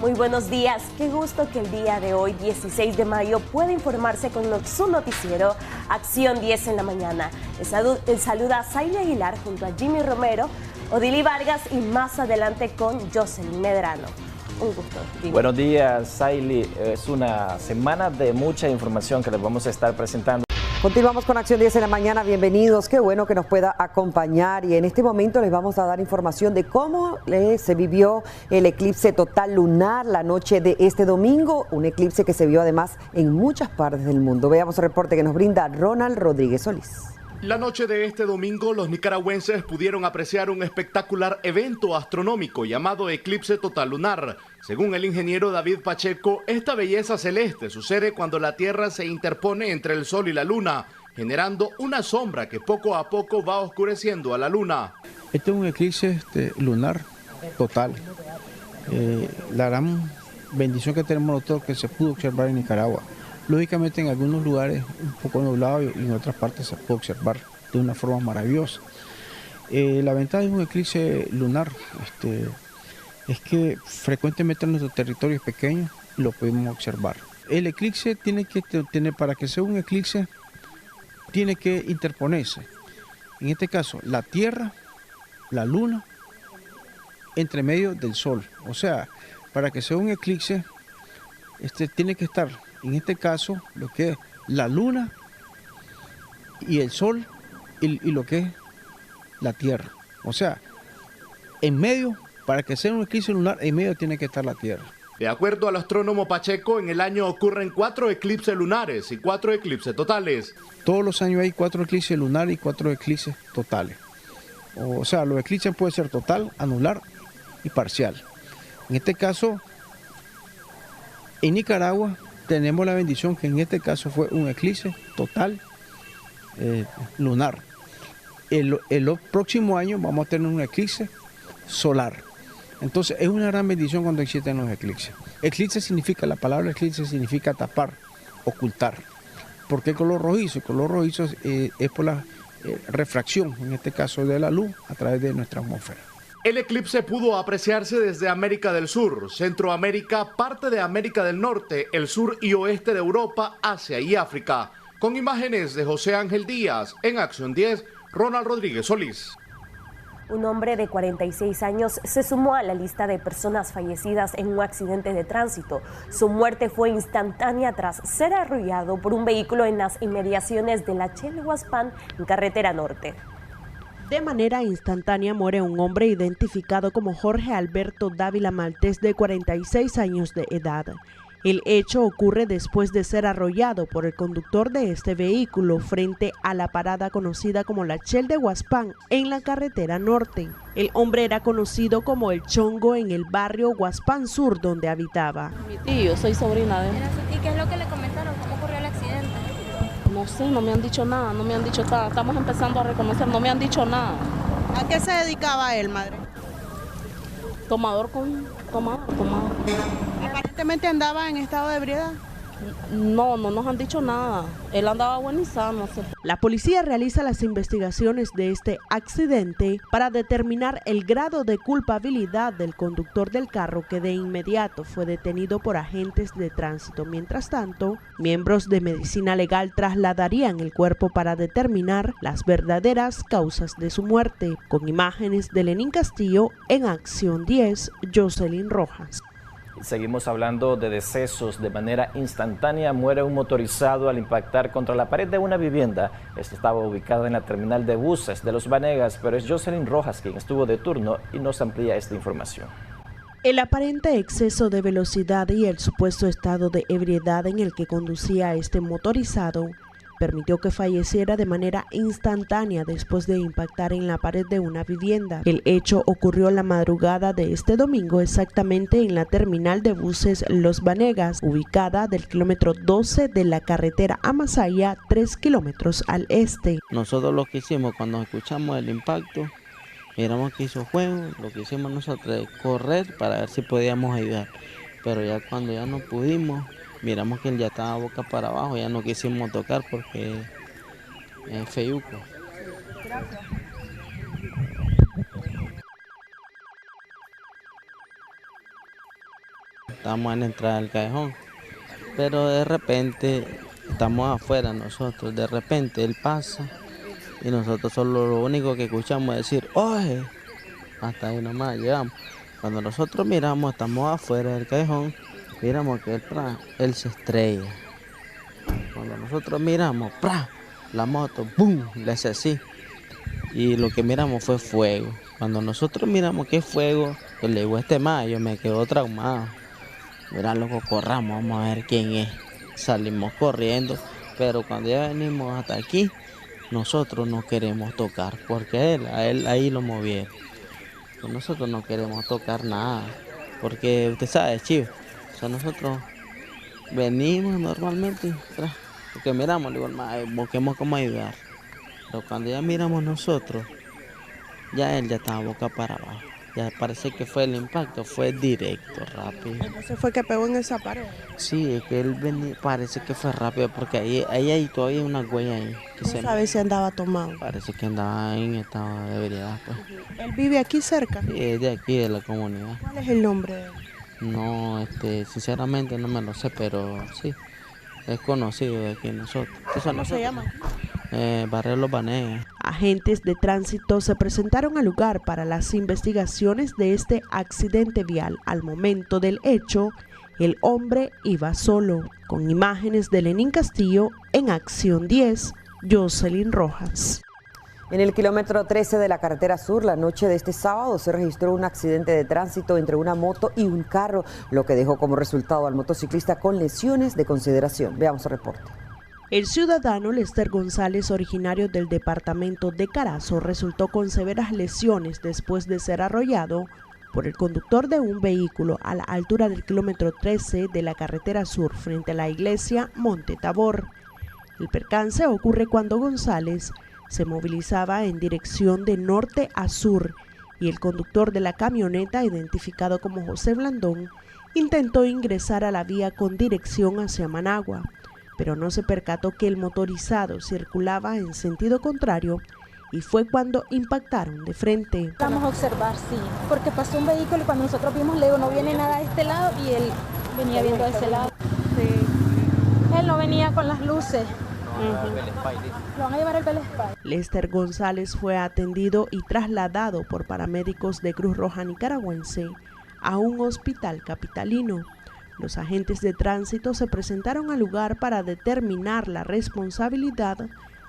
Muy buenos días, qué gusto que el día de hoy, 16 de mayo, pueda informarse con su noticiero Acción 10 en la mañana. Les saluda a Saile Aguilar junto a Jimmy Romero, Odili Vargas y más adelante con Jocelyn Medrano. Un gusto. Jimmy. Buenos días, Saile. Es una semana de mucha información que les vamos a estar presentando. Continuamos con Acción 10 en la mañana, bienvenidos, qué bueno que nos pueda acompañar y en este momento les vamos a dar información de cómo se vivió el eclipse total lunar la noche de este domingo, un eclipse que se vio además en muchas partes del mundo. Veamos el reporte que nos brinda Ronald Rodríguez Solís. La noche de este domingo, los nicaragüenses pudieron apreciar un espectacular evento astronómico llamado eclipse total lunar. Según el ingeniero David Pacheco, esta belleza celeste sucede cuando la Tierra se interpone entre el Sol y la Luna, generando una sombra que poco a poco va oscureciendo a la Luna. Este es un eclipse lunar total. La gran bendición que tenemos nosotros que se pudo observar en Nicaragua. Lógicamente en algunos lugares un poco nublado y en otras partes se puede observar de una forma maravillosa. La ventaja de un eclipse lunar es que frecuentemente en nuestros territorios pequeños lo podemos observar. El eclipse tiene que tener, para que sea un eclipse, tiene que interponerse. En este caso, la Tierra, la Luna, entre medio del Sol. O sea, para que sea un eclipse, tiene que estar, en este caso, lo que es la Luna y el Sol y lo que es la Tierra. O sea, en medio, para que sea un eclipse lunar, en medio tiene que estar la Tierra. De acuerdo al astrónomo Pacheco, en el año ocurren 4 eclipses lunares y 4 eclipses totales. Todos los años hay 4 eclipses lunares y 4 eclipses totales. O sea, los eclipses pueden ser total, anular y parcial. En este caso, en Nicaragua tenemos la bendición que en este caso fue un eclipse total lunar. El próximo año vamos a tener un eclipse solar. Entonces es una gran bendición cuando existen los eclipses. Eclipse significa, la palabra eclipse significa tapar, ocultar. ¿Por qué color rojizo? El color rojizo es por la refracción, en este caso de la luz, a través de nuestra atmósfera. El eclipse pudo apreciarse desde América del Sur, Centroamérica, parte de América del Norte, el sur y oeste de Europa, Asia y África. Con imágenes de José Ángel Díaz, en Acción 10, Ronald Rodríguez Solís. Un hombre de 46 años se sumó a la lista de personas fallecidas en un accidente de tránsito. Su muerte fue instantánea tras ser arrollado por un vehículo en las inmediaciones de la Chelhuaspán, en carretera norte. De manera instantánea muere un hombre identificado como Jorge Alberto Dávila Maltés, de 46 años de edad. El hecho ocurre después de ser arrollado por el conductor de este vehículo frente a la parada conocida como la Chel de Huaspán en la carretera norte. El hombre era conocido como el Chongo en el barrio Huaspán Sur donde habitaba. Mi tío, soy sobrina de él. ¿Y qué es lo que le comentaron? ¿Cómo ocurrió el accidente? No sé, no me han dicho nada, no me han dicho nada. Estamos empezando a reconocer, no me han dicho nada. ¿A qué se dedicaba él, madre? Tomador. Aparentemente andaba en estado de ebriedad. No nos han dicho nada. Él andaba bueno y sano. La policía realiza las investigaciones de este accidente para determinar el grado de culpabilidad del conductor del carro, que de inmediato fue detenido por agentes de tránsito. Mientras tanto, miembros de medicina legal trasladarían el cuerpo para determinar las verdaderas causas de su muerte. Con imágenes de Lenín Castillo, en Acción 10, Jocelyn Rojas. Seguimos hablando de decesos. De manera instantánea muere un motorizado al impactar contra la pared de una vivienda. Esto estaba ubicado en la terminal de buses de Los Vanegas, pero es Jocelyn Rojas quien estuvo de turno y nos amplía esta información. El aparente exceso de velocidad y el supuesto estado de ebriedad en el que conducía este motorizado permitió que falleciera de manera instantánea después de impactar en la pared de una vivienda. El hecho ocurrió la madrugada de este domingo, exactamente en la terminal de buses Los Vanegas, ubicada del kilómetro 12 de la carretera a Masaya, 3 kilómetros al este. Nosotros lo que hicimos cuando escuchamos el impacto, miramos que hizo fuego, lo que hicimos nosotros es correr para ver si podíamos ayudar. Pero ya cuando ya no pudimos, miramos que él ya estaba boca para abajo, ya no quisimos tocar porque es feuco. estábamos en la entrada del callejón. Pero de repente, estamos afuera nosotros, de repente él pasa y nosotros solo lo único que escuchamos es decir, ¡oye! Hasta ahí nomás llegamos. Cuando nosotros miramos, estamos afuera del callejón, miramos que él se estrella. Cuando nosotros miramos, ¡pra! La moto, ¡boom!, le hace así. Y lo que miramos fue fuego. Cuando nosotros miramos que es fuego, pues le digo, yo me quedo traumado. Mira, loco, corramos, vamos a ver quién es. Salimos corriendo, pero cuando ya venimos hasta aquí, nosotros no queremos tocar, porque a él ahí lo movieron. Pues nosotros no queremos tocar nada, porque usted sabe, chivo, o sea, nosotros venimos normalmente, porque miramos, le digo, busquemos cómo ayudar. Pero cuando ya miramos nosotros, ya él ya estaba boca para abajo. Ya parece que fue el impacto, fue directo, rápido. ¿Entonces fue que pegó en esa pared? Sí, es que él venía, parece que fue rápido, porque ahí hay todavía una huella ahí. ¿No sabe si andaba tomado? Parece que andaba en estado de ebriedad, pues. ¿Él vive aquí cerca? Sí, es de aquí, de la comunidad. ¿Cuál es el nombre de él? No, sinceramente no me lo sé, pero sí, es conocido de aquí nosotros. ¿Cómo se llama? Barrio Los Banegas. Agentes de tránsito se presentaron al lugar para las investigaciones de este accidente vial. Al momento del hecho, el hombre iba solo. Con imágenes de Lenín Castillo, en Acción 10, Jocelyn Rojas. En el kilómetro 13 de la carretera sur, la noche de este sábado, se registró un accidente de tránsito entre una moto y un carro, lo que dejó como resultado al motociclista con lesiones de consideración. Veamos el reporte. El ciudadano Lester González, originario del departamento de Carazo, resultó con severas lesiones después de ser arrollado por el conductor de un vehículo a la altura del kilómetro 13 de la carretera sur, frente a la iglesia Monte Tabor. El percance ocurre cuando González se movilizaba en dirección de norte a sur y el conductor de la camioneta, identificado como José Blandón, intentó ingresar a la vía con dirección hacia Managua, pero no se percató que el motorizado circulaba en sentido contrario y fue cuando impactaron de frente. Vamos a observar, sí, porque pasó un vehículo y cuando nosotros vimos, le digo, no viene nada de este lado y él venía viendo de ese lado. Sí. Él no venía con las luces. Lo van a llevar al Belespay. Lester González fue atendido y trasladado por paramédicos de Cruz Roja Nicaragüense a un hospital capitalino. Los agentes de tránsito se presentaron al lugar para determinar la responsabilidad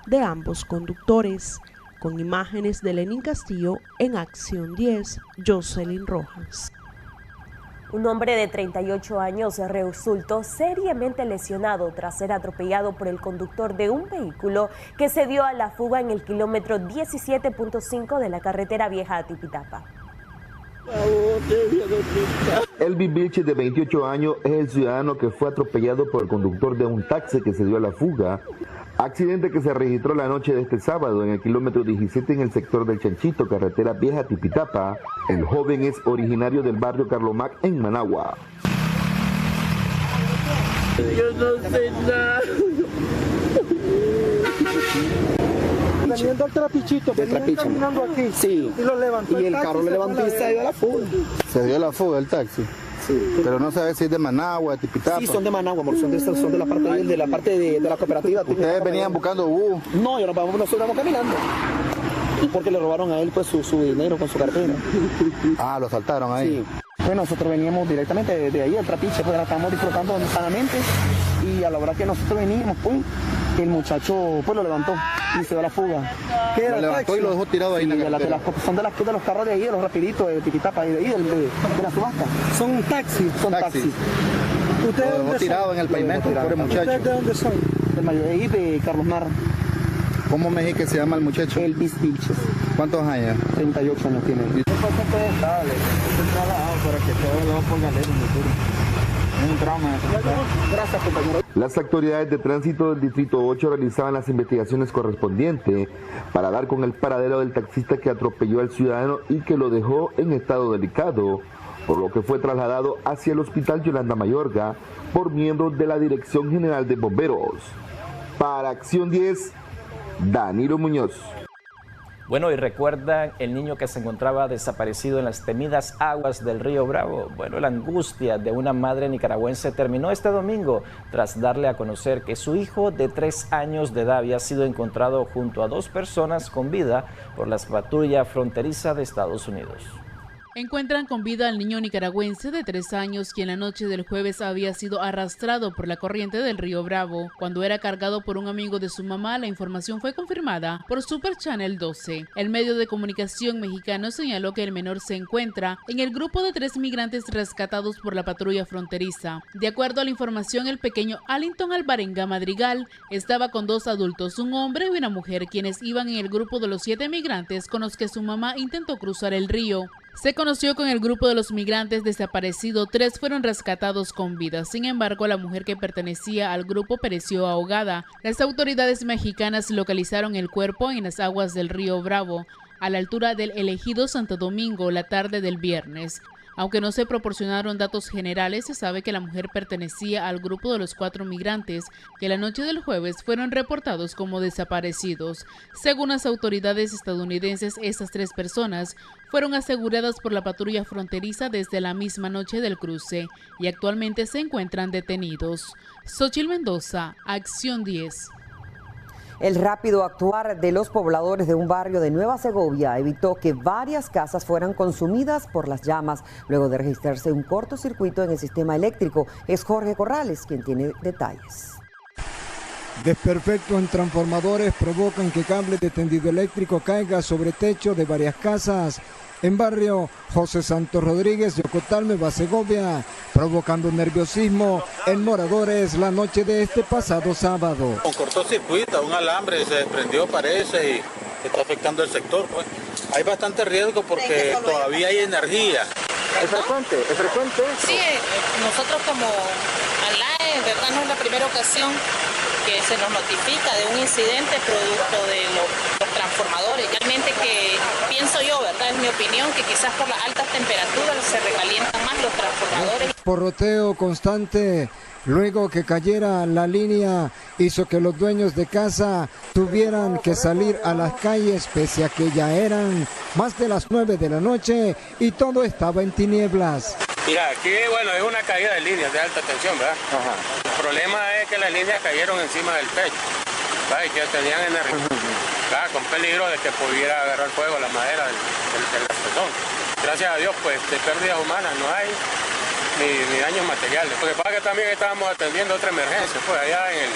de ambos conductores. Con imágenes de Lenín Castillo, en Acción 10, Jocelyn Rojas. Un hombre de 38 años resultó seriamente lesionado tras ser atropellado por el conductor de un vehículo que se dio a la fuga en el kilómetro 17.5 de la carretera vieja a Tipitapa. Elvis Vilches, de 28 años, es el ciudadano que fue atropellado por el conductor de un taxi que se dio a la fuga. Accidente que se registró la noche de este sábado en el kilómetro 17 en el sector del Chanchito, carretera vieja Tipitapa. El joven es originario del barrio Carlomac en Managua. Yo no sé nada. Teniendo el trapichito, caminando aquí, sí. Y lo levantó. Y el carro lo levantó y se dio a la fuga. Se dio a la fuga el taxi. Sí. Pero no sabe si es de Managua, de Tipitapa. Sí, son de Managua, amor. Son de la parte de la cooperativa. ¿Ustedes venían buscando bus? No, nosotros vamos caminando. Porque le robaron a él pues su dinero con su cartera. Ah, lo asaltaron ahí. Sí. Pues nosotros veníamos directamente de ahí, del trapiche, pues la estamos disfrutando sanamente. Y a la hora que nosotros veníamos, pues, el muchacho pues lo levantó y se dio a la fuga. ¿Qué era? Lo levantó taxi? Y lo dejó tirado ahí en la carretera. Son de los carros de ahí, de los rapiditos, de Tipitapa, de ahí, de la subasta. Son taxis. Son taxis. ¿Ustedes lo dejó tirado en el pavimento por el muchacho? ¿Ustedes de dónde son? Del mayor de ahí, de Carlos Mar. ¿Cómo me dijiste que se llama el muchacho? Elvis Vilches. ¿Cuántos años? 38 años tiene. Esto fue siempre estable. Estoy trabajado para que todo lo pongan en el futuro. Un trauma. Gracias, compañero. Las autoridades de tránsito del Distrito 8 realizaban las investigaciones correspondientes para dar con el paradero del taxista que atropelló al ciudadano y que lo dejó en estado delicado, por lo que fue trasladado hacia el Hospital Yolanda Mayorga por miembros de la Dirección General de Bomberos. Para Acción 10, Danilo Muñoz. Bueno, y recuerdan el niño que se encontraba desaparecido en las temidas aguas del río Bravo. Bueno, la angustia de una madre nicaragüense terminó este domingo tras darle a conocer que su hijo de 3 años de edad había sido encontrado junto a 2 personas con vida por la patrulla fronteriza de Estados Unidos. Encuentran con vida al niño nicaragüense de 3 años, quien la noche del jueves había sido arrastrado por la corriente del río Bravo. Cuando era cargado por un amigo de su mamá, la información fue confirmada por Super Channel 12. El medio de comunicación mexicano señaló que el menor se encuentra en el grupo de 3 migrantes rescatados por la patrulla fronteriza. De acuerdo a la información, el pequeño Allington Alvarenga Madrigal estaba con 2 adultos, un hombre y una mujer, quienes iban en el grupo de los 7 migrantes con los que su mamá intentó cruzar el río. Se conoció con el grupo de los migrantes desaparecidos, 3 fueron rescatados con vida. Sin embargo, la mujer que pertenecía al grupo pereció ahogada. Las autoridades mexicanas localizaron el cuerpo en las aguas del río Bravo, a la altura del Ejido Santo Domingo, la tarde del viernes. Aunque no se proporcionaron datos generales, se sabe que la mujer pertenecía al grupo de los 4 migrantes que la noche del jueves fueron reportados como desaparecidos. Según las autoridades estadounidenses, estas 3 personas fueron aseguradas por la patrulla fronteriza desde la misma noche del cruce y actualmente se encuentran detenidos. Xochitl Mendoza, Acción 10. El rápido actuar de los pobladores de un barrio de Nueva Segovia evitó que varias casas fueran consumidas por las llamas luego de registrarse un cortocircuito en el sistema eléctrico. Es Jorge Corrales quien tiene detalles. Desperfectos en transformadores provocan que cables de tendido eléctrico caiga sobre techo de varias casas en barrio José Santos Rodríguez de Ocotal, Nueva Segovia, provocando nerviosismo en moradores la noche de este pasado sábado. Con cortocircuito, un alambre se desprendió parece y está afectando el sector. Pues. Hay bastante riesgo porque todavía hay energía. ¿Es frecuente? ¿Es frecuente? Sí, nosotros como ANLAE, en verdad no es la primera ocasión que se nos notifica de un incidente producto de los transformadores. Realmente que pienso yo, ¿verdad? Es mi opinión, que quizás por las altas temperaturas se recalientan más los transformadores. Porroteo constante luego que cayera la línea hizo que los dueños de casa tuvieran que salir a las calles pese a que ya eran más de las 9 de la noche y todo estaba en tinieblas. Mira, aquí bueno, es una caída de líneas de alta tensión, ¿verdad? Ajá. El problema es que las líneas cayeron encima del techo, ¿verdad? Y que tenían energía, ¿verdad? Con peligro de que pudiera agarrar fuego la madera del garzón. Gracias a Dios, pues, de pérdidas humanas no hay, ni daños materiales. Lo que pasa es que también estábamos atendiendo otra emergencia, pues, allá en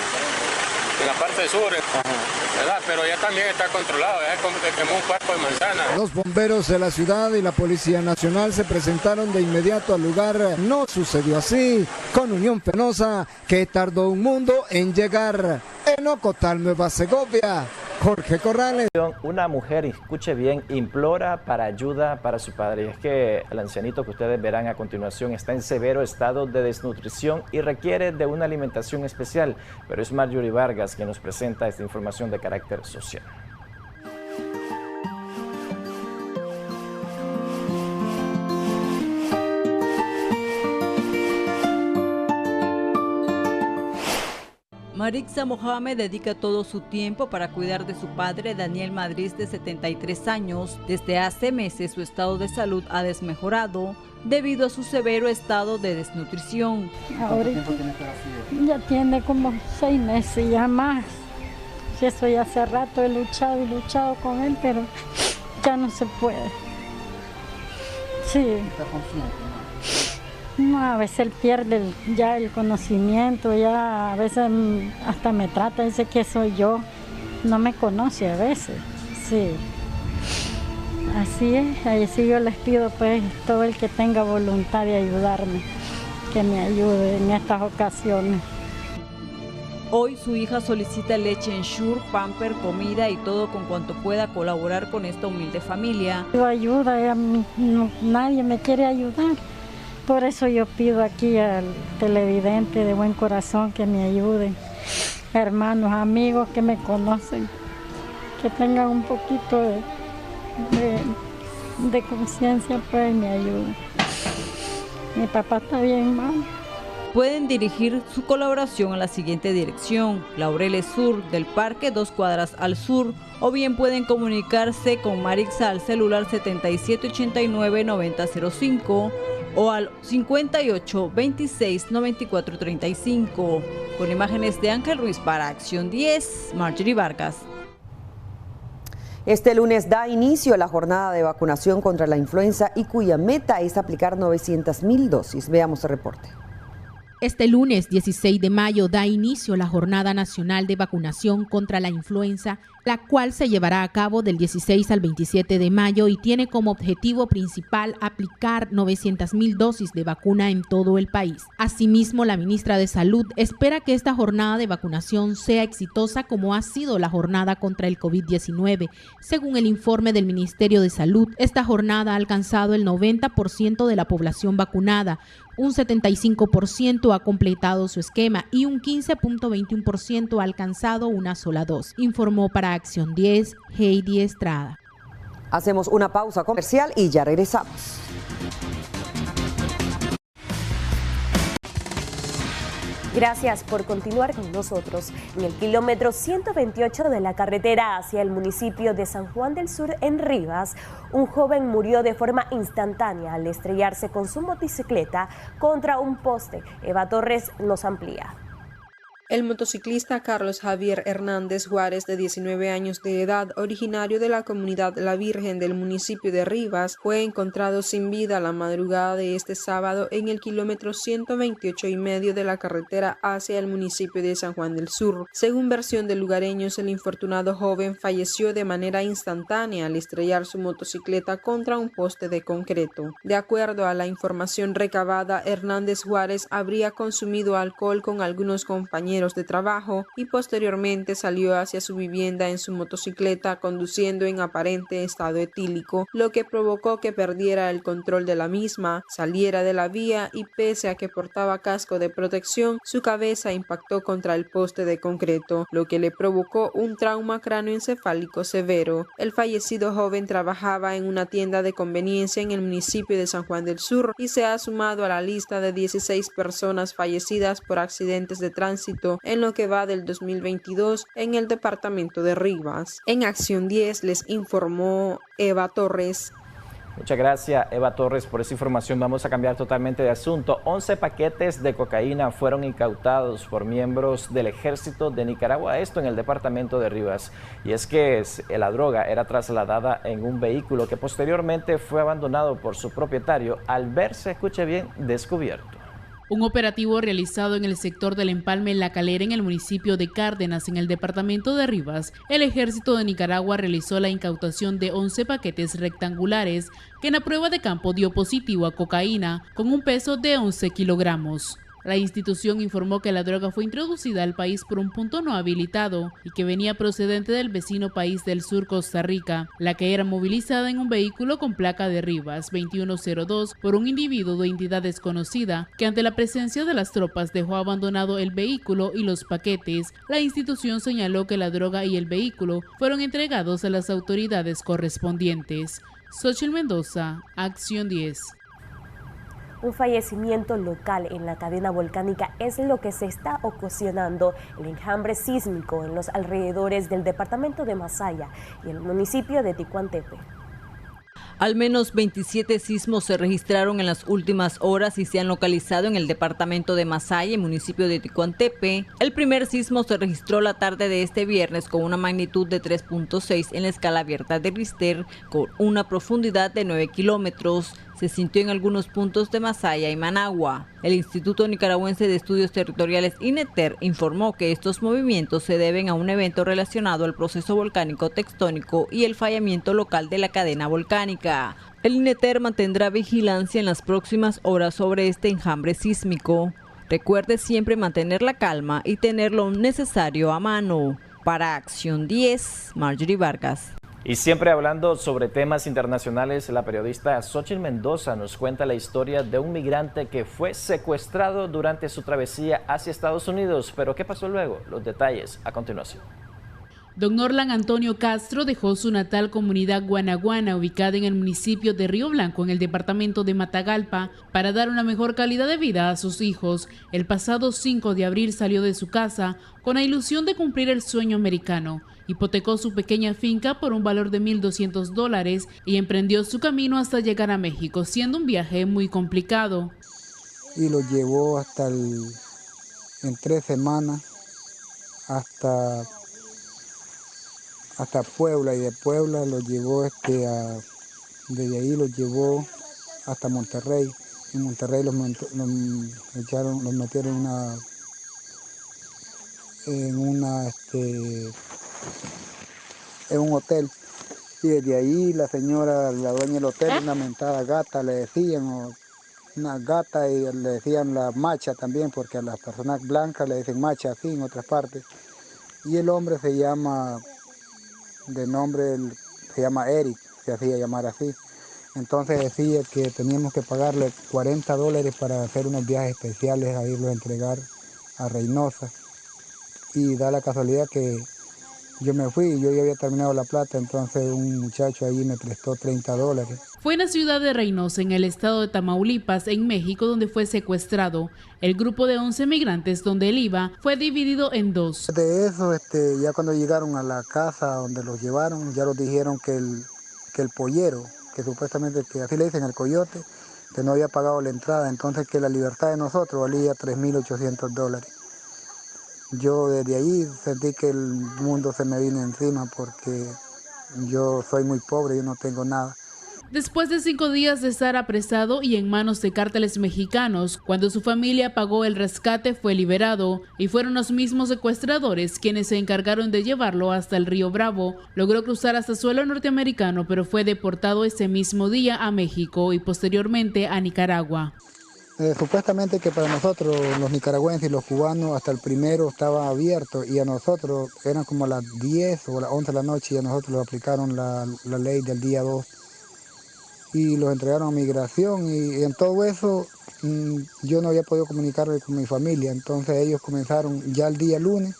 la parte sur, ¿verdad? Pero ya también está controlado, ya es como que quemó un cuarto de manzana. Los bomberos de la ciudad y la Policía Nacional se presentaron de inmediato al lugar. No sucedió así con Unión Fenosa, que tardó un mundo en llegar. En Ocotal, Nueva Segovia, Jorge Corrales. Una mujer, escuche bien, implora para ayuda para su padre. Y es que el ancianito que ustedes verán a continuación está en severo estado de desnutrición y requiere de una alimentación especial. Pero es Marjorie Vargas quien nos presenta esta información de carácter social. Marixa Mohamed dedica todo su tiempo para cuidar de su padre, Daniel Madriz, de 73 años. Desde hace meses su estado de salud ha desmejorado debido a su severo estado de desnutrición. Ahorita ya tiene como 6 meses, ya más. Eso ya hace rato he luchado con él, pero ya no se puede. Sí. ¿Está consciente? No, a veces él pierde ya el conocimiento, ya a veces hasta me trata, dice que soy yo, no me conoce a veces, sí. Así es, así yo les pido pues todo el que tenga voluntad de ayudarme, que me ayude en estas ocasiones. Hoy su hija solicita leche Ensure, pamper, comida y todo con cuanto pueda colaborar con esta humilde familia. Yo ayuda, nadie me quiere ayudar. Por eso yo pido aquí al televidente de buen corazón que me ayuden, hermanos, amigos que me conocen, que tengan un poquito de conciencia, pues me ayuden. Mi papá está bien mal, pueden dirigir su colaboración a la siguiente dirección: Laureles Sur del Parque, 2 cuadras al sur, o bien pueden comunicarse con Marixa al celular 7789-9005 o al 5826-9435. Con imágenes de Ángel Ruiz para Acción 10, Marjorie Vargas. Este lunes da inicio la jornada de vacunación contra la influenza y cuya meta es aplicar 900,000 dosis. Veamos el reporte. Este lunes 16 de mayo da inicio la Jornada Nacional de Vacunación contra la Influenza, la cual se llevará a cabo del 16 al 27 de mayo y tiene como objetivo principal aplicar 900,000 dosis de vacuna en todo el país. Asimismo, la ministra de Salud espera que esta jornada de vacunación sea exitosa como ha sido la jornada contra el COVID-19. Según el informe del Ministerio de Salud, esta jornada ha alcanzado el 90% de la población vacunada, un 75% ha completado su esquema y un 15.21% ha alcanzado una sola dosis, informó para Acción 10, Heidi Estrada. Hacemos una pausa comercial y ya regresamos. Gracias por continuar con nosotros. En el kilómetro 128 de la carretera hacia el municipio de San Juan del Sur, en Rivas, un joven murió de forma instantánea al estrellarse con su motocicleta contra un poste. Eva Torres nos amplía. El motociclista Carlos Javier Hernández Juárez, de 19 años de edad, originario de la comunidad La Virgen del municipio de Rivas, fue encontrado sin vida la madrugada de este sábado en el kilómetro 128,5 de la carretera hacia el municipio de San Juan del Sur. Según versión de lugareños, el infortunado joven falleció de manera instantánea al estrellar su motocicleta contra un poste de concreto. De acuerdo a la información recabada, Hernández Juárez habría consumido alcohol con algunos compañeros de trabajo y posteriormente salió hacia su vivienda en su motocicleta conduciendo en aparente estado etílico, lo que provocó que perdiera el control de la misma, saliera de la vía y pese a que portaba casco de protección, su cabeza impactó contra el poste de concreto, lo que le provocó un trauma cráneoencefálico severo. El fallecido joven trabajaba en una tienda de conveniencia en el municipio de San Juan del Sur y se ha sumado a la lista de 16 personas fallecidas por accidentes de tránsito en lo que va del 2022 en el departamento de Rivas. En Acción 10 les informó Eva Torres. Muchas gracias, Eva Torres, por esa información. Vamos a cambiar totalmente de asunto. 11 paquetes de cocaína fueron incautados por miembros del Ejército de Nicaragua, esto en el departamento de Rivas. Y es que la droga era trasladada en un vehículo que posteriormente fue abandonado por su propietario al verse, escuche bien, descubierto. Un operativo realizado en el sector del Empalme La Calera en el municipio de Cárdenas, en el departamento de Rivas, el Ejército de Nicaragua realizó la incautación de 11 paquetes rectangulares que en la prueba de campo dio positivo a cocaína con un peso de 11 kilogramos. La institución informó que la droga fue introducida al país por un punto no habilitado y que venía procedente del vecino país del sur, Costa Rica, la que era movilizada en un vehículo con placa de Rivas 2102 por un individuo de identidad desconocida que ante la presencia de las tropas dejó abandonado el vehículo y los paquetes. La institución señaló que la droga y el vehículo fueron entregados a las autoridades correspondientes. Xochitl Mendoza, Acción 10. Un fallecimiento local en la cadena volcánica es lo que se está ocasionando el enjambre sísmico en los alrededores del departamento de Masaya y el municipio de Ticuantepe. Al menos 27 sismos se registraron en las últimas horas y se han localizado en el departamento de Masaya, municipio de Ticuantepe. El primer sismo se registró la tarde de este viernes con una magnitud de 3.6 en la escala abierta de Richter, con una profundidad de 9 kilómetros. Se sintió en algunos puntos de Masaya y Managua. El Instituto Nicaragüense de Estudios Territoriales, INETER, informó que estos movimientos se deben a un evento relacionado al proceso volcánico tectónico y el fallamiento local de la cadena volcánica. El INETER mantendrá vigilancia en las próximas horas sobre este enjambre sísmico. Recuerde siempre mantener la calma y tener lo necesario a mano. Para Acción 10, Marjorie Vargas. Y siempre hablando sobre temas internacionales, la periodista Xochitl Mendoza nos cuenta la historia de un migrante que fue secuestrado durante su travesía hacia Estados Unidos. Pero ¿qué pasó luego? Los detalles a continuación. Don Norlan Antonio Castro dejó su natal comunidad Guanaguana, ubicada en el municipio de Río Blanco, en el departamento de Matagalpa, para dar una mejor calidad de vida a sus hijos. El pasado 5 de abril salió de su casa con la ilusión de cumplir el sueño americano. Hipotecó su pequeña finca por un valor de $1,200 y emprendió su camino hasta llegar a México, siendo un viaje muy complicado. Y lo llevó en 3 semanas hasta Puebla, y de Puebla lo llevó desde ahí lo llevó hasta Monterrey. En Monterrey los metieron en un hotel, y desde ahí la señora, la dueña del hotel, una mentada gata le decían, o una gata, y le decían la macha también, porque a las personas blancas le dicen macha así en otras partes. Y el hombre se llama Eric, se hacía llamar así. Entonces decía que teníamos que pagarle $40 para hacer unos viajes especiales a irlo a entregar a Reynosa. Y da la casualidad que yo me fui y yo ya había terminado la plata, entonces un muchacho ahí me prestó $30. Fue en la ciudad de Reynosa, en el estado de Tamaulipas, en México, donde fue secuestrado. El grupo de 11 migrantes donde él iba fue dividido en 2. De eso, ya cuando llegaron a la casa donde los llevaron, ya los dijeron que el pollero, que supuestamente, que así le dicen el coyote, que no había pagado la entrada, entonces que la libertad de nosotros valía $3,800. Yo desde ahí sentí que el mundo se me vino encima, porque yo soy muy pobre, yo no tengo nada. Después de 5 días de estar apresado y en manos de cárteles mexicanos, cuando su familia pagó el rescate, fue liberado, y fueron los mismos secuestradores quienes se encargaron de llevarlo hasta el Río Bravo. Logró cruzar hasta suelo norteamericano, pero fue deportado ese mismo día a México y posteriormente a Nicaragua. Supuestamente que para nosotros, los nicaragüenses y los cubanos, hasta el primero estaba abierto, y a nosotros eran como las 10 o las 11 de la noche, y a nosotros nos aplicaron la ley del día 2. Y los entregaron a migración, y en todo eso yo no había podido comunicarme con mi familia. Entonces ellos comenzaron ya el día lunes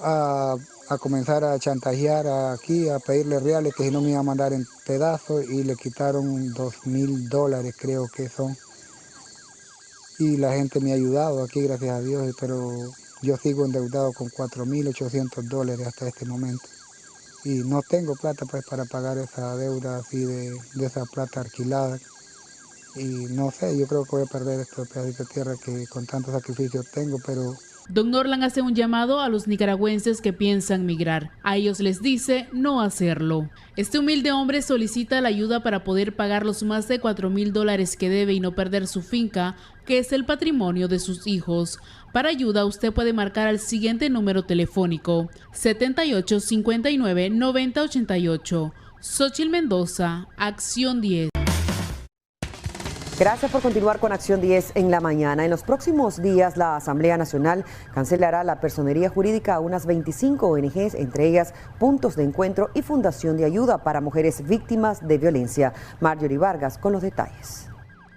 a comenzar a chantajear aquí, a pedirle reales, que si no me iban a mandar en pedazos, y le quitaron $2,000, creo que son. Y la gente me ha ayudado aquí, gracias a Dios, pero yo sigo endeudado con $4,800 hasta este momento. Y no tengo plata pues para pagar esa deuda así de esa plata alquilada. Y no sé, yo creo que voy a perder este pedacito de tierra que con tanto sacrificio tengo, pero... Don Norlan hace un llamado a los nicaragüenses que piensan migrar. A ellos les dice no hacerlo. Este humilde hombre solicita la ayuda para poder pagar los más de $4,000 que debe y no perder su finca, que es el patrimonio de sus hijos. Para ayuda, usted puede marcar al siguiente número telefónico: 7859-9088. Xochitl Mendoza, Acción 10. Gracias por continuar con Acción 10 en la mañana. En los próximos días, la Asamblea Nacional cancelará la personería jurídica a unas 25 ONGs, entre ellas Puntos de Encuentro y Fundación de Ayuda para Mujeres Víctimas de Violencia. Marjorie Vargas con los detalles.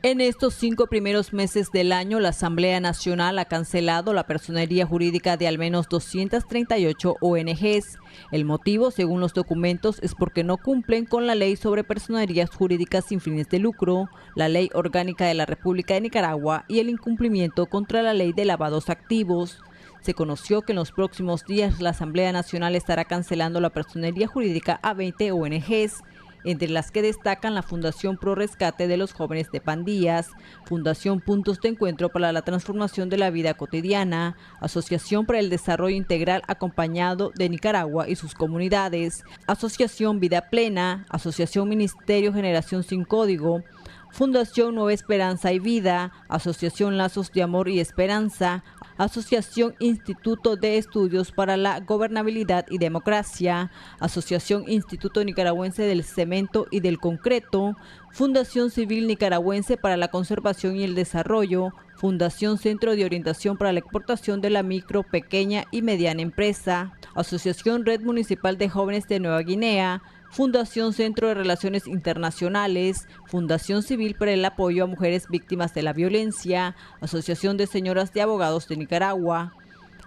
En estos 5 primeros meses del año, la Asamblea Nacional ha cancelado la personería jurídica de al menos 238 ONGs. El motivo, según los documentos, es porque no cumplen con la Ley sobre Personerías Jurídicas sin fines de lucro, la Ley Orgánica de la República de Nicaragua y el incumplimiento contra la Ley de Lavados Activos. Se conoció que en los próximos días la Asamblea Nacional estará cancelando la personería jurídica a 20 ONGs. Entre las que destacan la Fundación Pro Rescate de los Jóvenes de Pandillas, Fundación Puntos de Encuentro para la Transformación de la Vida Cotidiana, Asociación para el Desarrollo Integral Acompañado de Nicaragua y sus comunidades, Asociación Vida Plena, Asociación Ministerio Generación Sin Código, Fundación Nueva Esperanza y Vida, Asociación Lazos de Amor y Esperanza, Asociación Instituto de Estudios para la Gobernabilidad y Democracia, Asociación Instituto Nicaragüense del Cemento y del Concreto, Fundación Civil Nicaragüense para la Conservación y el Desarrollo, Fundación Centro de Orientación para la Exportación de la Micro, Pequeña y Mediana Empresa, Asociación Red Municipal de Jóvenes de Nueva Guinea, Fundación Centro de Relaciones Internacionales, Fundación Civil para el Apoyo a Mujeres Víctimas de la Violencia, Asociación de Señoras de Abogados de Nicaragua.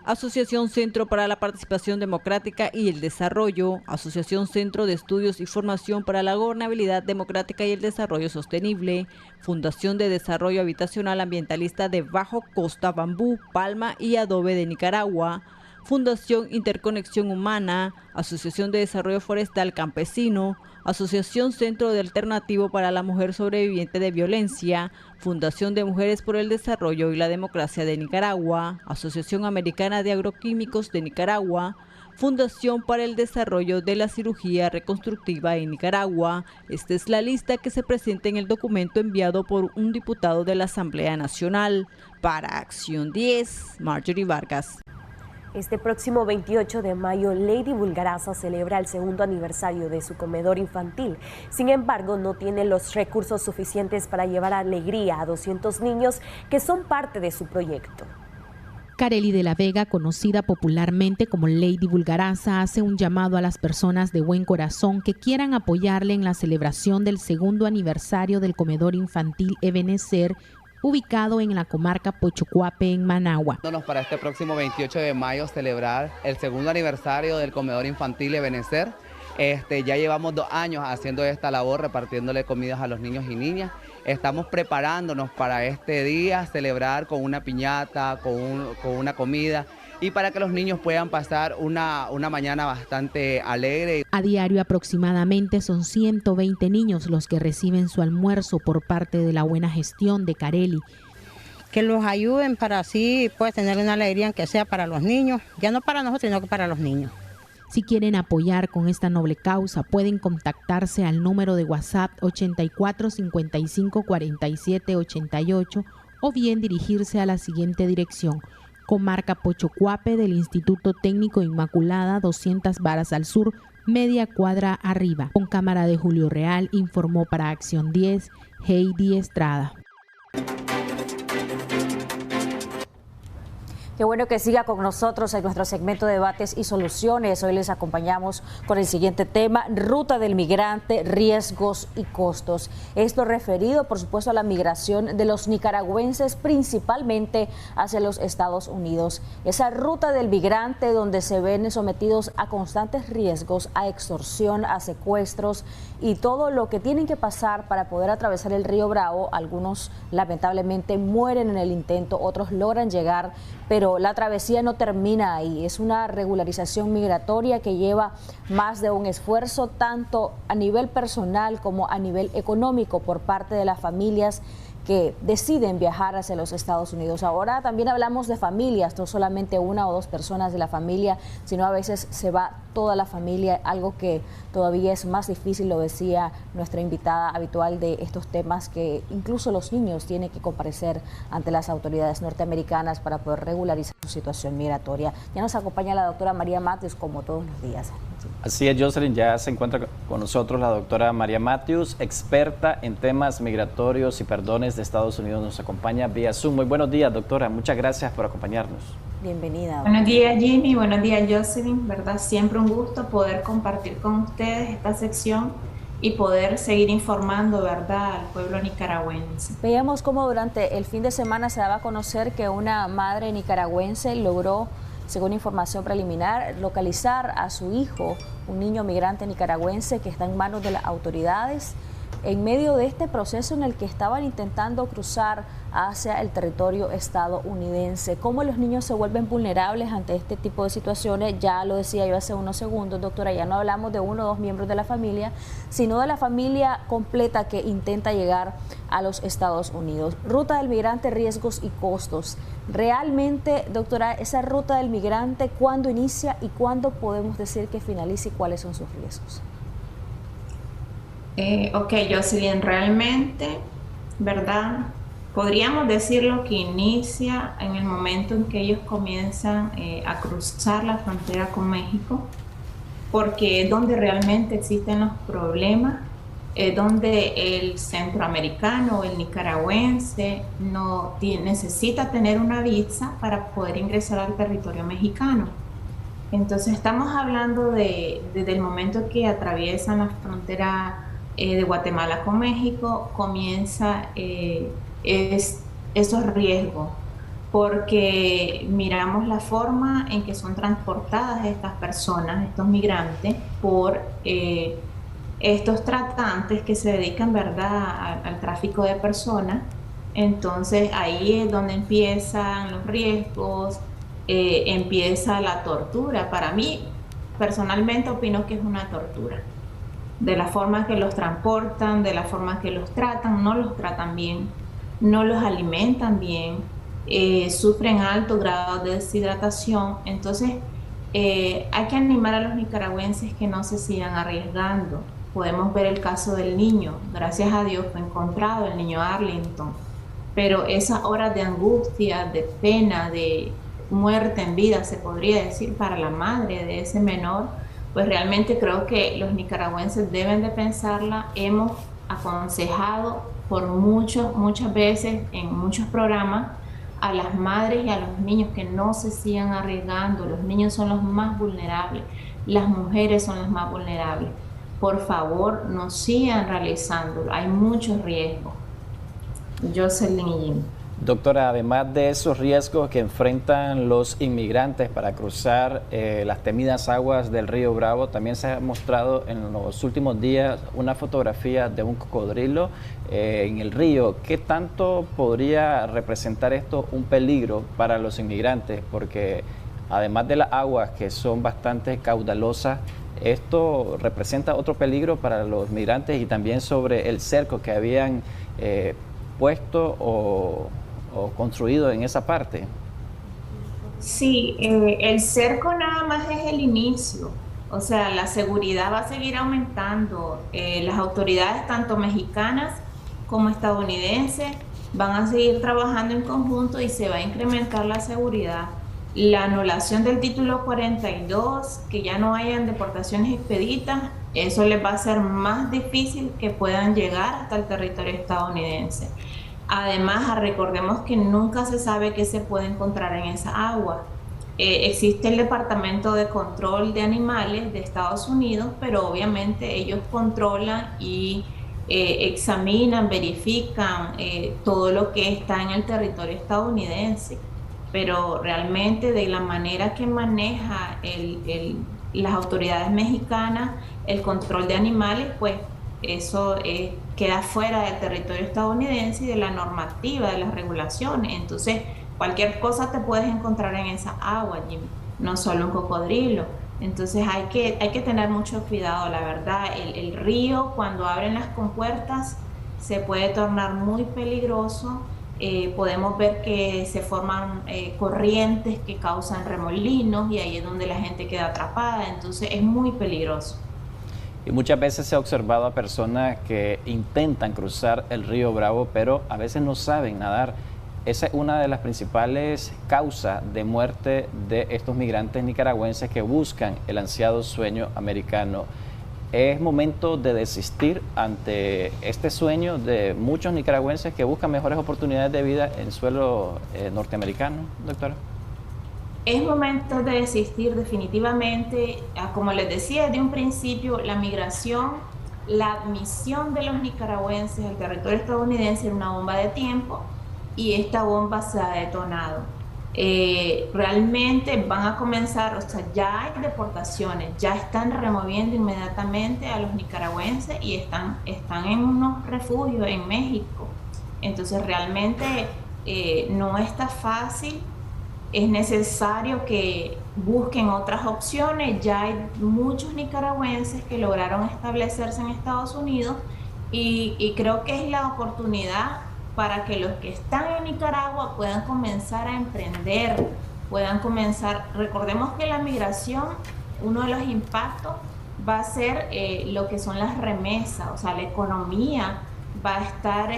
Asociación Centro para la Participación Democrática y el Desarrollo, Asociación Centro de Estudios y Formación para la Gobernabilidad Democrática y el Desarrollo Sostenible, Fundación de Desarrollo Habitacional Ambientalista de Bajo Costa, Bambú, Palma y Adobe de Nicaragua, Fundación Interconexión Humana, Asociación de Desarrollo Forestal Campesino, Asociación Centro de Alternativo para la Mujer Sobreviviente de Violencia, Fundación de Mujeres por el Desarrollo y la Democracia de Nicaragua, Asociación Americana de Agroquímicos de Nicaragua, Fundación para el Desarrollo de la Cirugía Reconstructiva en Nicaragua. Esta es la lista que se presenta en el documento enviado por un diputado de la Asamblea Nacional. Para Acción 10, Marjorie Vargas. Este próximo 28 de mayo, Lady Bulgaraza celebra el segundo aniversario de su comedor infantil. Sin embargo, no tiene los recursos suficientes para llevar alegría a 200 niños que son parte de su proyecto. Kareli de la Vega, conocida popularmente como Lady Bulgaraza, hace un llamado a las personas de buen corazón que quieran apoyarle en la celebración del segundo aniversario del comedor infantil Ebenecer, ubicado en la comarca Pochocuape, en Managua. Para este próximo 28 de mayo celebrar el segundo aniversario del comedor infantil Ebenecer. Ya llevamos 2 años haciendo esta labor, repartiéndole comidas a los niños y niñas. Estamos preparándonos para este día, celebrar con una piñata, con una comida, y para que los niños puedan pasar una mañana bastante alegre. A diario aproximadamente son 120 niños los que reciben su almuerzo por parte de la buena gestión de Kareli. Que los ayuden para así pues tener una alegría que sea para los niños, ya no para nosotros sino que para los niños. Si quieren apoyar con esta noble causa, pueden contactarse al número de WhatsApp 84 55 47 88 o bien dirigirse a la siguiente dirección: Comarca Pochocuape del Instituto Técnico Inmaculada, 200 varas al sur, media cuadra arriba. Con cámara de Julio Real, informó para Acción 10, Heidi Estrada. Qué bueno que siga con nosotros en nuestro segmento de debates y soluciones. Hoy les acompañamos con el siguiente tema: ruta del migrante, riesgos y costos. Esto referido, por supuesto, a la migración de los nicaragüenses, principalmente hacia los Estados Unidos. Esa ruta del migrante donde se ven sometidos a constantes riesgos, a extorsión, a secuestros y todo lo que tienen que pasar para poder atravesar el río Bravo. Algunos lamentablemente mueren en el intento, otros logran llegar, pero la travesía no termina ahí. Es una regularización migratoria que lleva más de un esfuerzo, tanto a nivel personal como a nivel económico, por parte de las familias que deciden viajar hacia los Estados Unidos. Ahora también hablamos de familias, no solamente 1 o 2 personas de la familia, sino a veces se va toda la familia, algo que todavía es más difícil, lo decía nuestra invitada habitual de estos temas, que incluso los niños tienen que comparecer ante las autoridades norteamericanas para poder regularizar su situación migratoria. Ya nos acompaña la doctora María Matthews, como todos los días. Así es, Jocelyn, ya se encuentra con nosotros la doctora María Matthews, experta en temas migratorios y perdones de Estados Unidos. Nos acompaña vía Zoom. Muy buenos días, doctora. Muchas gracias por acompañarnos. Bienvenida. Buenos días, Jimmy. Buenos días, Jocelyn. ¿Verdad? Siempre un gusto poder compartir con ustedes esta sección y poder seguir informando, ¿verdad?, al pueblo nicaragüense. Veíamos cómo durante el fin de semana se daba a conocer que una madre nicaragüense logró, según información preliminar, localizar a su hijo, un niño migrante nicaragüense que está en manos de las autoridades, en medio de este proceso en el que estaban intentando cruzar hacia el territorio estadounidense. ¿Cómo los niños se vuelven vulnerables ante este tipo de situaciones? Ya lo decía yo hace unos segundos, doctora, ya no hablamos de 1 o 2 miembros de la familia, sino de la familia completa que intenta llegar a los Estados Unidos. Ruta del migrante, riesgos y costos. Realmente, doctora, esa ruta del migrante, ¿cuándo inicia y cuándo podemos decir que finaliza y cuáles son sus riesgos? Ok, Jocelyn, realmente, ¿verdad? Podríamos decirlo que inicia en el momento en que ellos comienzan a cruzar la frontera con México, porque es donde realmente existen los problemas, donde el centroamericano o el nicaragüense necesita tener una visa para poder ingresar al territorio mexicano. Entonces estamos hablando desde el momento que atraviesan la frontera de Guatemala con México, comienza esos riesgos, porque miramos la forma en que son transportadas estas personas, estos migrantes, por estos tratantes que se dedican, ¿verdad?, al tráfico de personas. Entonces ahí es donde empiezan los riesgos, empieza la tortura. Para mí, personalmente opino que es una tortura. De la forma que los transportan, de la forma que los tratan, no los tratan bien, no los alimentan bien, sufren alto grado de deshidratación. Entonces hay que animar a los nicaragüenses que no se sigan arriesgando. Podemos ver el caso del niño, gracias a Dios fue encontrado el niño Arlington, pero esas horas de angustia, de pena, de muerte en vida, se podría decir, para la madre de ese menor, pues realmente creo que los nicaragüenses deben de pensarla. Hemos aconsejado por muchas veces en muchos programas a las madres y a los niños que no se sigan arriesgando. Los niños son los más vulnerables, las mujeres son las más vulnerables. Por favor, no sigan realizándolo, hay muchos riesgos. Jocelyn y Jim. Doctora, además de esos riesgos que enfrentan los inmigrantes para cruzar las temidas aguas del río Bravo, también se ha mostrado en los últimos días una fotografía de un cocodrilo en el río. ¿Qué tanto podría representar esto un peligro para los inmigrantes? Porque además de las aguas que son bastante caudalosas, esto representa otro peligro para los migrantes, y también sobre el cerco que habían puesto o construido en esa parte. Sí, el cerco nada más es el inicio. O sea, la seguridad va a seguir aumentando. Las autoridades, tanto mexicanas como estadounidenses, van a seguir trabajando en conjunto y se va a incrementar la seguridad. La anulación del título 42, que ya no hayan deportaciones expeditas, eso les va a hacer más difícil que puedan llegar hasta el territorio estadounidense. Además, recordemos que nunca se sabe qué se puede encontrar en esa agua. Existe el Departamento de Control de Animales de Estados Unidos, pero obviamente ellos controlan y examinan, verifican todo lo que está en el territorio estadounidense. Pero realmente de la manera que maneja las autoridades mexicanas el control de animales, pues eso queda fuera del territorio estadounidense y de la normativa, de las regulaciones. Entonces, cualquier cosa te puedes encontrar en esa agua, Jimmy, no solo un cocodrilo. Entonces hay que tener mucho cuidado, la verdad. El río, cuando abren las compuertas, se puede tornar muy peligroso. Podemos ver que se forman corrientes que causan remolinos, y ahí es donde la gente queda atrapada. Entonces es muy peligroso. Y muchas veces se ha observado a personas que intentan cruzar el río Bravo, pero a veces no saben nadar. Esa es una de las principales causas de muerte de estos migrantes nicaragüenses que buscan el ansiado sueño americano. ¿Es momento de desistir ante este sueño de muchos nicaragüenses que buscan mejores oportunidades de vida en suelo norteamericano, doctora? Es momento de desistir definitivamente. Como les decía desde un principio, la migración, la admisión de los nicaragüenses al territorio estadounidense era una bomba de tiempo, y esta bomba se ha detonado. Realmente van a comenzar, o sea, ya hay deportaciones, ya están removiendo inmediatamente a los nicaragüenses y están en unos refugios en México. Entonces realmente no está fácil. Es necesario que busquen otras opciones. Ya hay muchos nicaragüenses que lograron establecerse en Estados Unidos, y creo que es la oportunidad para que los que están en Nicaragua puedan comenzar a emprender, puedan comenzar. Recordemos que la migración, uno de los impactos va a ser lo que son las remesas, o sea, la economía va a estar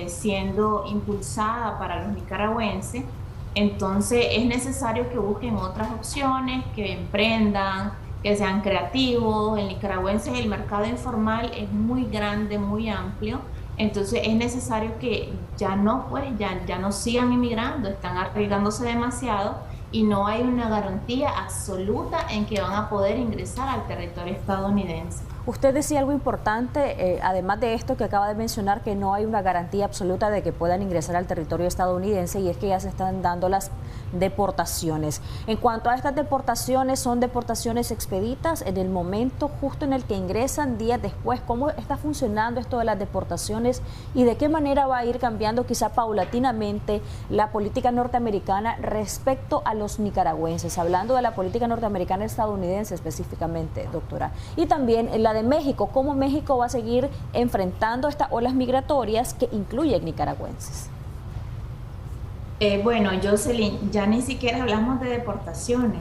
siendo impulsada para los nicaragüenses. Entonces es necesario que busquen otras opciones, que emprendan, que sean creativos. El nicaragüense, el mercado informal es muy grande, muy amplio. Entonces es necesario que ya no sigan inmigrando, están arriesgándose demasiado y no hay una garantía absoluta en que van a poder ingresar al territorio estadounidense. Usted decía algo importante, además de esto que acaba de mencionar, que no hay una garantía absoluta de que puedan ingresar al territorio estadounidense, y es que ya se están dando las deportaciones. En cuanto a estas deportaciones, ¿son deportaciones expeditas en el momento justo en el que ingresan, días después? ¿Cómo está funcionando esto de las deportaciones y de qué manera va a ir cambiando quizá paulatinamente la política norteamericana respecto a los nicaragüenses? Hablando de la política norteamericana estadounidense específicamente, doctora. Y también en la de México, ¿cómo México va a seguir enfrentando estas olas migratorias que incluyen nicaragüenses? Bueno, Jocelyn, ya ni siquiera hablamos de deportaciones,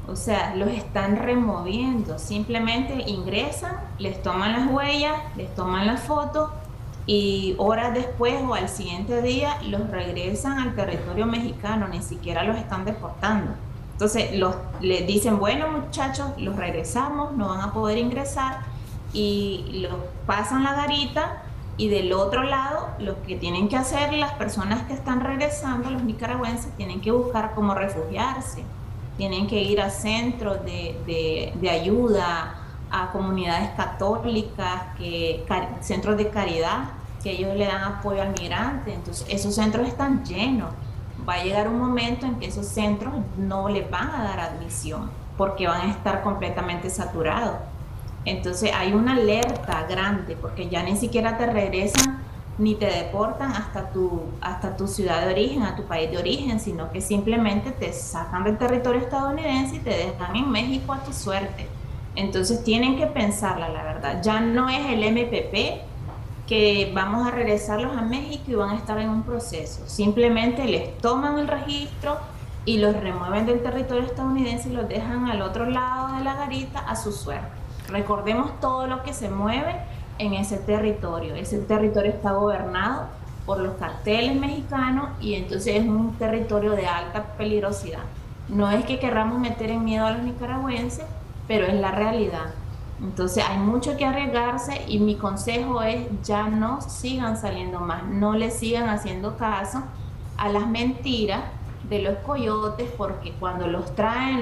o sea, los están removiendo, simplemente ingresan, les toman las huellas, les toman las fotos y horas después o al siguiente día los regresan al territorio mexicano, ni siquiera los están deportando. Entonces les dicen, bueno muchachos, los regresamos, no van a poder ingresar, y los pasan la garita. Y del otro lado, lo que tienen que hacer las personas que están regresando, los nicaragüenses, tienen que buscar cómo refugiarse, tienen que ir a centros de ayuda, a comunidades católicas, centros de caridad, que ellos le dan apoyo al migrante. Entonces esos centros están llenos. Va a llegar un momento en que esos centros no les van a dar admisión, porque van a estar completamente saturados. Entonces hay una alerta grande, porque ya ni siquiera te regresan ni te deportan hasta tu ciudad de origen, a tu país de origen, sino que simplemente te sacan del territorio estadounidense y te dejan en México a tu suerte. Entonces tienen que pensarla, la verdad. Ya no es el MPP que vamos a regresarlos a México y van a estar en un proceso. Simplemente les toman el registro y los remueven del territorio estadounidense y los dejan al otro lado de la garita a su suerte. Recordemos todo lo que se mueve en ese territorio. Ese territorio está gobernado por los carteles mexicanos y entonces es un territorio de alta peligrosidad. No es que querramos meter en miedo a los nicaragüenses, pero es la realidad. Entonces hay mucho que arriesgarse y mi consejo es ya no sigan saliendo más, no le sigan haciendo caso a las mentiras de los coyotes, porque cuando los traen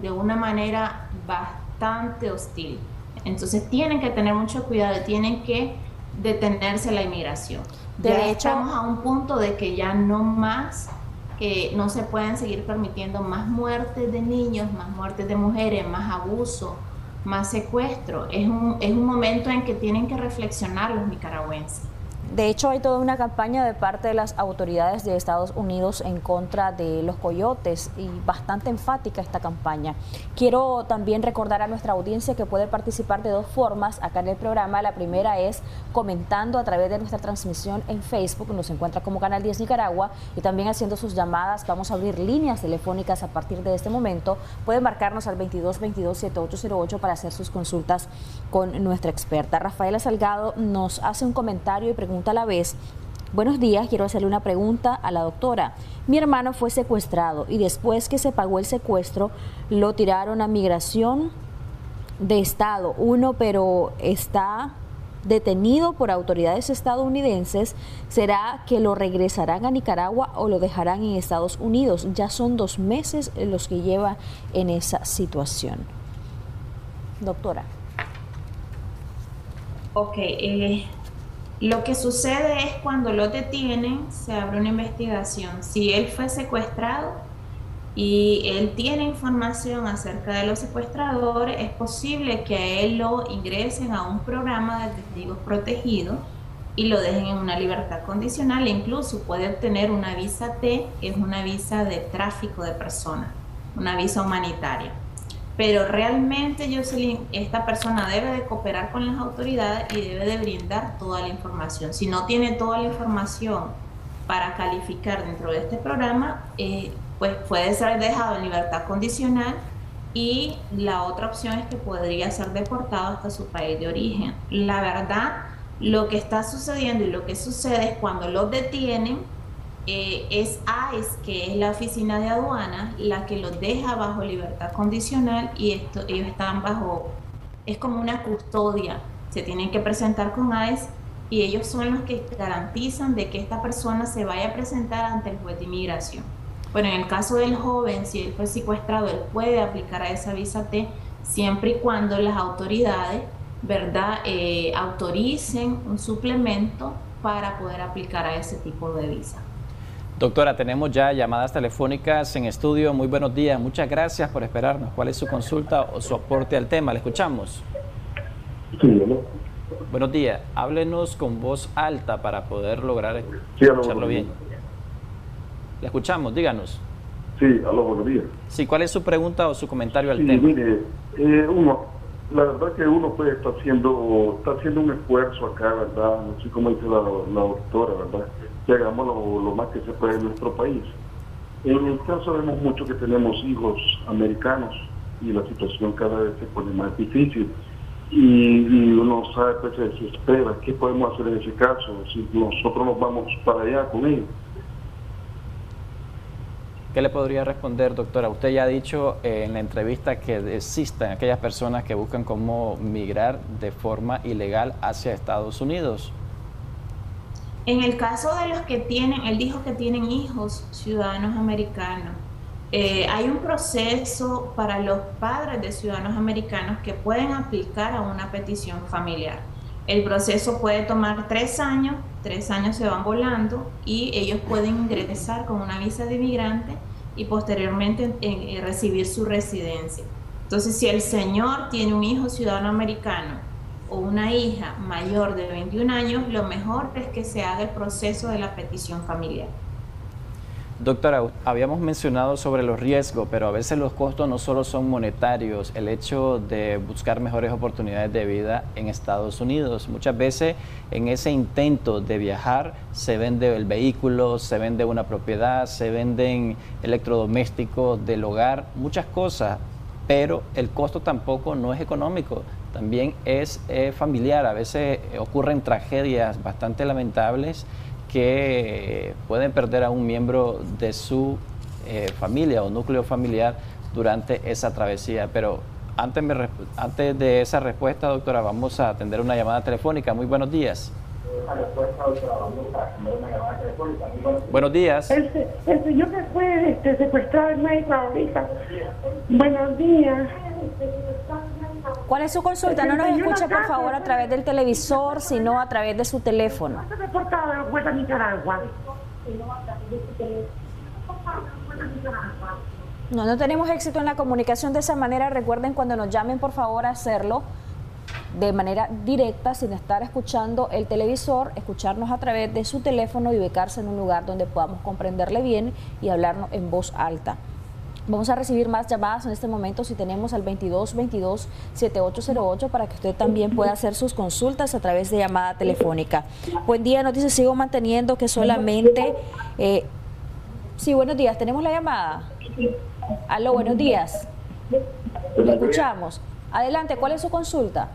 de una manera bastante hostil. Entonces tienen que tener mucho cuidado y tienen que detenerse la inmigración. De hecho, estamos a un punto de que ya no más, que no se pueden seguir permitiendo más muertes de niños, más muertes de mujeres, más abuso, más secuestro. Es un momento en que tienen que reflexionar los nicaragüenses. De hecho, hay toda una campaña de parte de las autoridades de Estados Unidos en contra de los coyotes y bastante enfática esta campaña. Quiero también recordar a nuestra audiencia que puede participar de dos formas acá en el programa. La primera es comentando a través de nuestra transmisión en Facebook, nos encuentra como Canal 10 Nicaragua, y también haciendo sus llamadas. Vamos a abrir líneas telefónicas a partir de este momento. Pueden marcarnos al 2222-7808 para hacer sus consultas con nuestra experta. Rafaela Salgado nos hace un comentario y pregunta a la vez: buenos días, quiero hacerle una pregunta a la doctora. Mi hermano fue secuestrado y después que se pagó el secuestro lo tiraron a migración de estado 1, pero está detenido por autoridades estadounidenses. ¿Será que lo regresarán a Nicaragua o lo dejarán en Estados Unidos? Ya son 2 meses los que lleva en esa situación. Doctora. Ok, lo que sucede es cuando lo detienen, se abre una investigación. Si él fue secuestrado y él tiene información acerca de los secuestradores, es posible que a él lo ingresen a un programa de testigos protegidos y lo dejen en una libertad condicional, e incluso puede obtener una visa T, que es una visa de tráfico de personas, una visa humanitaria. Pero realmente, Jocelyn, esta persona debe de cooperar con las autoridades y debe de brindar toda la información. Si no tiene toda la información para calificar dentro de este programa, pues puede ser dejado en libertad condicional, y la otra opción es que podría ser deportado hasta su país de origen. La verdad, lo que está sucediendo y lo que sucede es cuando los detienen, es ICE, que es la oficina de aduanas, la que los deja bajo libertad condicional, y ellos están bajo, es como una custodia, se tienen que presentar con ICE y ellos son los que garantizan de que esta persona se vaya a presentar ante el juez de inmigración. Bueno, en el caso del joven, si él fue secuestrado, él puede aplicar a esa visa T siempre y cuando las autoridades ¿verdad?, autoricen un suplemento para poder aplicar a ese tipo de visa. Doctora, tenemos ya llamadas telefónicas en estudio. Muy buenos días, muchas gracias por esperarnos. ¿Cuál es su consulta o su aporte al tema? ¿Le escuchamos? Sí, ¿no? Buenos días, háblenos con voz alta para poder lograr escucharlo bien. Le escuchamos, díganos. Sí, aló, buenos días. Sí, ¿cuál es su pregunta o su comentario al tema? Mire, la verdad que uno pues está haciendo un esfuerzo acá, ¿verdad? Así como dice la doctora, ¿verdad? Que hagamos lo más que se puede en nuestro país. En el caso vemos mucho que tenemos hijos americanos y la situación cada vez se pone más difícil. Y uno sabe, pues se desespera. ¿Qué podemos hacer en ese caso? Si nosotros nos vamos para allá con ellos. ¿Qué le podría responder, doctora? Usted ya ha dicho en la entrevista que existen aquellas personas que buscan cómo migrar de forma ilegal hacia Estados Unidos. En el caso de los que tienen, él dijo que tienen hijos ciudadanos americanos. Hay un proceso para los padres de ciudadanos americanos que pueden aplicar a una petición familiar. El proceso puede tomar 3 años, 3 años se van volando y ellos pueden ingresar con una visa de inmigrante y posteriormente recibir su residencia. Entonces, si el señor tiene un hijo ciudadano americano o una hija mayor de 21 años, lo mejor es que se haga el proceso de la petición familiar. Doctora, habíamos mencionado sobre los riesgos, pero a veces los costos no solo son monetarios, el hecho de buscar mejores oportunidades de vida en Estados Unidos. Muchas veces en ese intento de viajar se vende el vehículo, se vende una propiedad, se venden electrodomésticos del hogar, muchas cosas, pero el costo tampoco no es económico, también es familiar. A veces ocurren tragedias bastante lamentables que pueden perder a un miembro de su familia o núcleo familiar durante esa travesía. Pero antes de esa respuesta, doctora, vamos a atender una llamada telefónica. Muy buenos días. Buenos días. El señor que fue secuestrado en México ahorita. Buenos días. ¿Cuál es su consulta? No nos escuche, por favor, a través del televisor, sino a través de su teléfono. No tenemos éxito en la comunicación de esa manera. Recuerden, cuando nos llamen, por favor, hacerlo de manera directa, sin estar escuchando el televisor, escucharnos a través de su teléfono y ubicarse en un lugar donde podamos comprenderle bien y hablarnos en voz alta. Vamos a recibir más llamadas en este momento, si tenemos al 2222-7808 para que usted también pueda hacer sus consultas a través de llamada telefónica. Buen día, nos dice, sigo manteniendo que solamente... sí, buenos días, ¿tenemos la llamada? Aló, buenos días. Le escuchamos. Adelante, ¿cuál es su consulta?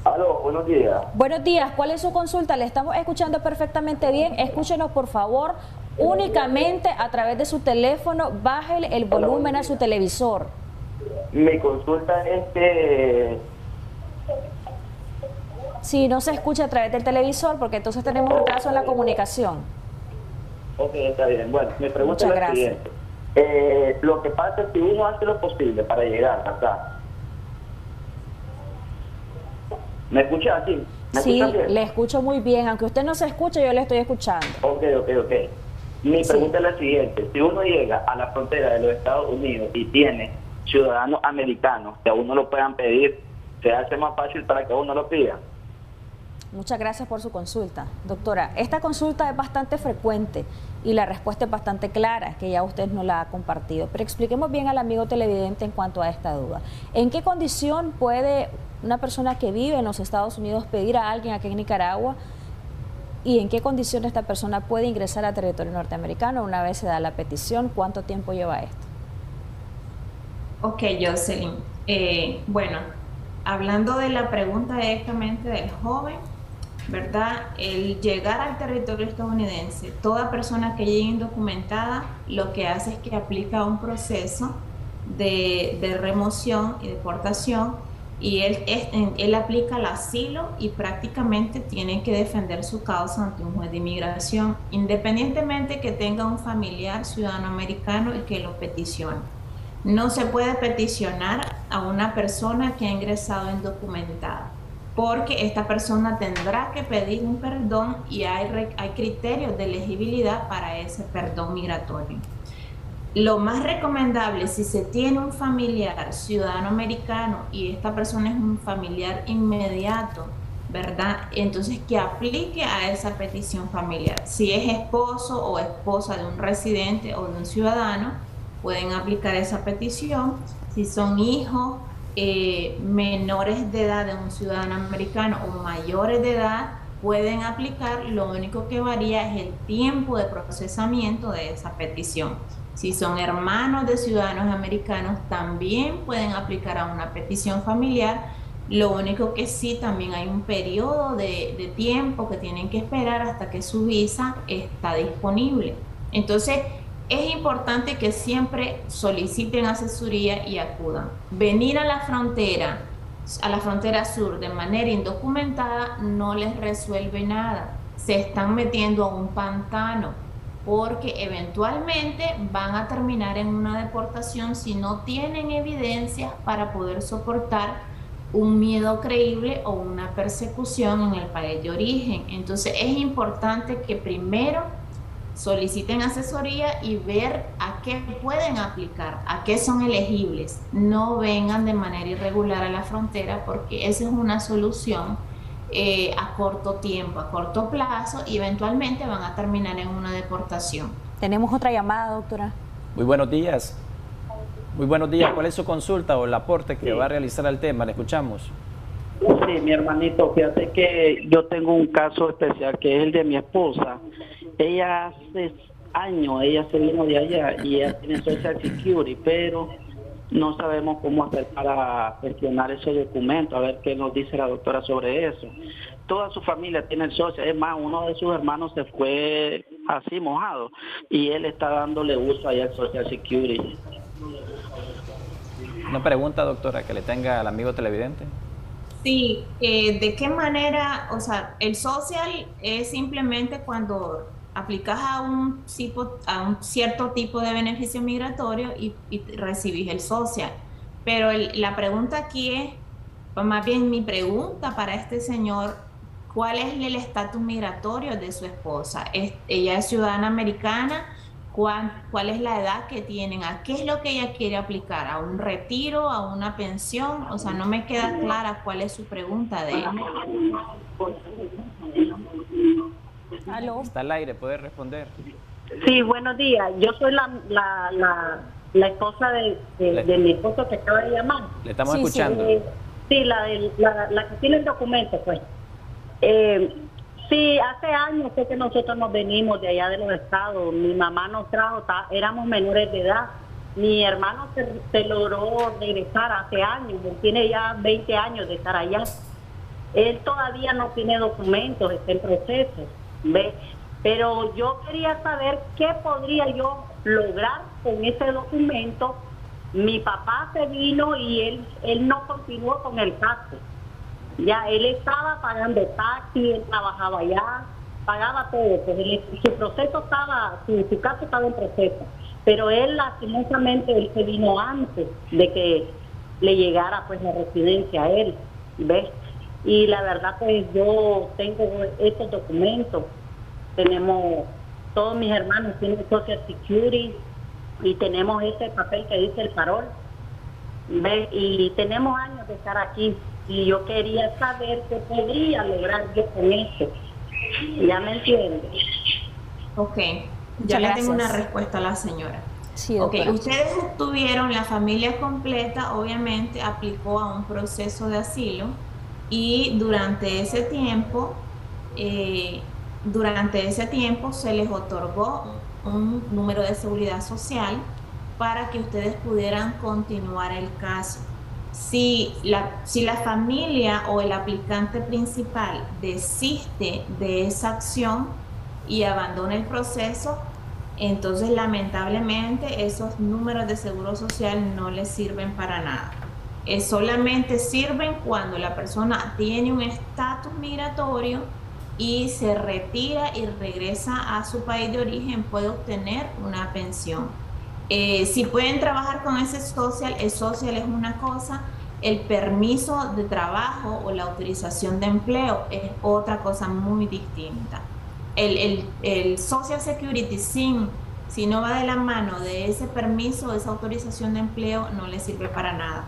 Aló, buenos días. Buenos días, ¿cuál es su consulta? Le estamos escuchando perfectamente bien. Escúchenos, por favor, únicamente a través de su teléfono. Bájele el volumen a su televisor. Mi consulta es que... Sí, no se escucha a través del televisor porque entonces tenemos retraso en la comunicación. Ok, está bien. Bueno, mi pregunta es la siguiente. Lo que pasa es que uno hace lo posible para llegar acá. ¿Me escucha así? Sí, le escucho muy bien. Aunque usted no se escuche, yo le estoy escuchando. Ok. Mi pregunta es la siguiente. Si uno llega a la frontera de los Estados Unidos y tiene ciudadanos americanos que a uno lo puedan pedir, ¿se hace más fácil para que uno lo pida? Muchas gracias por su consulta. Doctora, esta consulta es bastante frecuente y la respuesta es bastante clara, que ya usted nos la ha compartido. Pero expliquemos bien al amigo televidente en cuanto a esta duda. ¿En qué condición puede una persona que vive en los Estados Unidos pedir a alguien aquí en Nicaragua? ¿Y en qué condición esta persona puede ingresar a territorio norteamericano una vez se da la petición? ¿Cuánto tiempo lleva esto? Ok, Jocelyn. Bueno, hablando de la pregunta directamente del joven, ¿verdad? El llegar al territorio estadounidense, toda persona que llegue indocumentada, lo que hace es que aplica un proceso de remoción y deportación, y él aplica el asilo y prácticamente tiene que defender su causa ante un juez de inmigración, independientemente que tenga un familiar ciudadano americano y que lo peticione. No se puede peticionar a una persona que ha ingresado indocumentada, porque esta persona tendrá que pedir un perdón y hay criterios de elegibilidad para ese perdón migratorio. Lo más recomendable, si se tiene un familiar ciudadano americano y esta persona es un familiar inmediato, ¿verdad? Entonces que aplique a esa petición familiar. Si es esposo o esposa de un residente o de un ciudadano, pueden aplicar esa petición. Si son hijos menores de edad de un ciudadano americano o mayores de edad, pueden aplicar. Lo único que varía es el tiempo de procesamiento de esa petición. Si son hermanos de ciudadanos americanos, también pueden aplicar a una petición familiar. Lo único que sí, también hay un periodo de tiempo que tienen que esperar hasta que su visa está disponible. Entonces, es importante que siempre soliciten asesoría y acudan. Venir a la frontera sur de manera indocumentada no les resuelve nada. Se están metiendo a un pantano, porque eventualmente van a terminar en una deportación si no tienen evidencias para poder soportar un miedo creíble o una persecución en el país de origen. Entonces es importante que primero soliciten asesoría y ver a qué pueden aplicar, a qué son elegibles. No vengan de manera irregular a la frontera, porque esa es una solución a corto tiempo, a corto plazo, y eventualmente van a terminar en una deportación. Tenemos otra llamada, doctora. Muy buenos días. Muy buenos días. ¿Cuál es su consulta o el aporte que va a realizar al tema? Le escuchamos. Sí, mi hermanito, fíjate que yo tengo un caso especial que es el de mi esposa. Ella hace años, ella se vino de allá y ella tiene Social Security, pero no sabemos cómo hacer para gestionar esos documentos, a ver qué nos dice la doctora sobre eso. Toda su familia tiene el Social, es más, uno de sus hermanos se fue así mojado y él está dándole uso allá al Social Security. Una pregunta, doctora, que le tenga al amigo televidente. Sí, ¿de qué manera? O sea, el social es simplemente cuando aplicas a un cierto tipo de beneficio migratorio y recibís el social. Pero la pregunta aquí es, pues más bien mi pregunta para este señor, ¿cuál es el estatus migratorio de su esposa? ¿Ella es ciudadana americana? ¿Cuál es la edad que tienen? ¿A qué es lo que ella quiere aplicar? ¿A un retiro? ¿A una pensión? O sea, no me queda clara cuál es su pregunta de él. ¿Aló? Está al aire, puede responder. Sí, buenos días. Yo soy la esposa de mi esposo que acaba de llamar. Le estamos escuchando. Sí, la que tiene el documento, pues. Sí, hace años que nosotros nos venimos de allá de los estados. Mi mamá nos trajo, éramos menores de edad. Mi hermano se logró regresar hace años, él tiene ya 20 años de estar allá. Él todavía no tiene documentos, está en proceso, ¿ve? Pero yo quería saber qué podría yo lograr con ese documento. Mi papá se vino y él no continuó con el caso. Ya él estaba pagando taxi, él trabajaba allá, pagaba todo, pues su proceso estaba, su caso estaba en proceso, pero él lastimosamente él se vino antes de que le llegara pues la residencia a él, ¿ves? Y la verdad pues yo tengo estos documentos, tenemos, todos mis hermanos tienen Social Security y tenemos ese papel que dice el parol, ¿ves? Y tenemos años de estar aquí. Y yo quería saber qué podría lograr yo con esto. ¿Ya me entiendes? Ok, ya le tengo una respuesta a la señora. Sí, ok, ustedes tuvieron la familia completa, obviamente aplicó a un proceso de asilo y durante ese tiempo se les otorgó un número de seguridad social para que ustedes pudieran continuar el caso. Si la familia o el aplicante principal desiste de esa acción y abandona el proceso, entonces lamentablemente esos números de seguro social no les sirven para nada. Solamente sirven cuando la persona tiene un estatus migratorio y se retira y regresa a su país de origen, puede obtener una pensión. Si pueden trabajar con ese social, el social es una cosa, el permiso de trabajo o la autorización de empleo es otra cosa muy distinta. El Social Security si no va de la mano de ese permiso, de esa autorización de empleo, no le sirve para nada.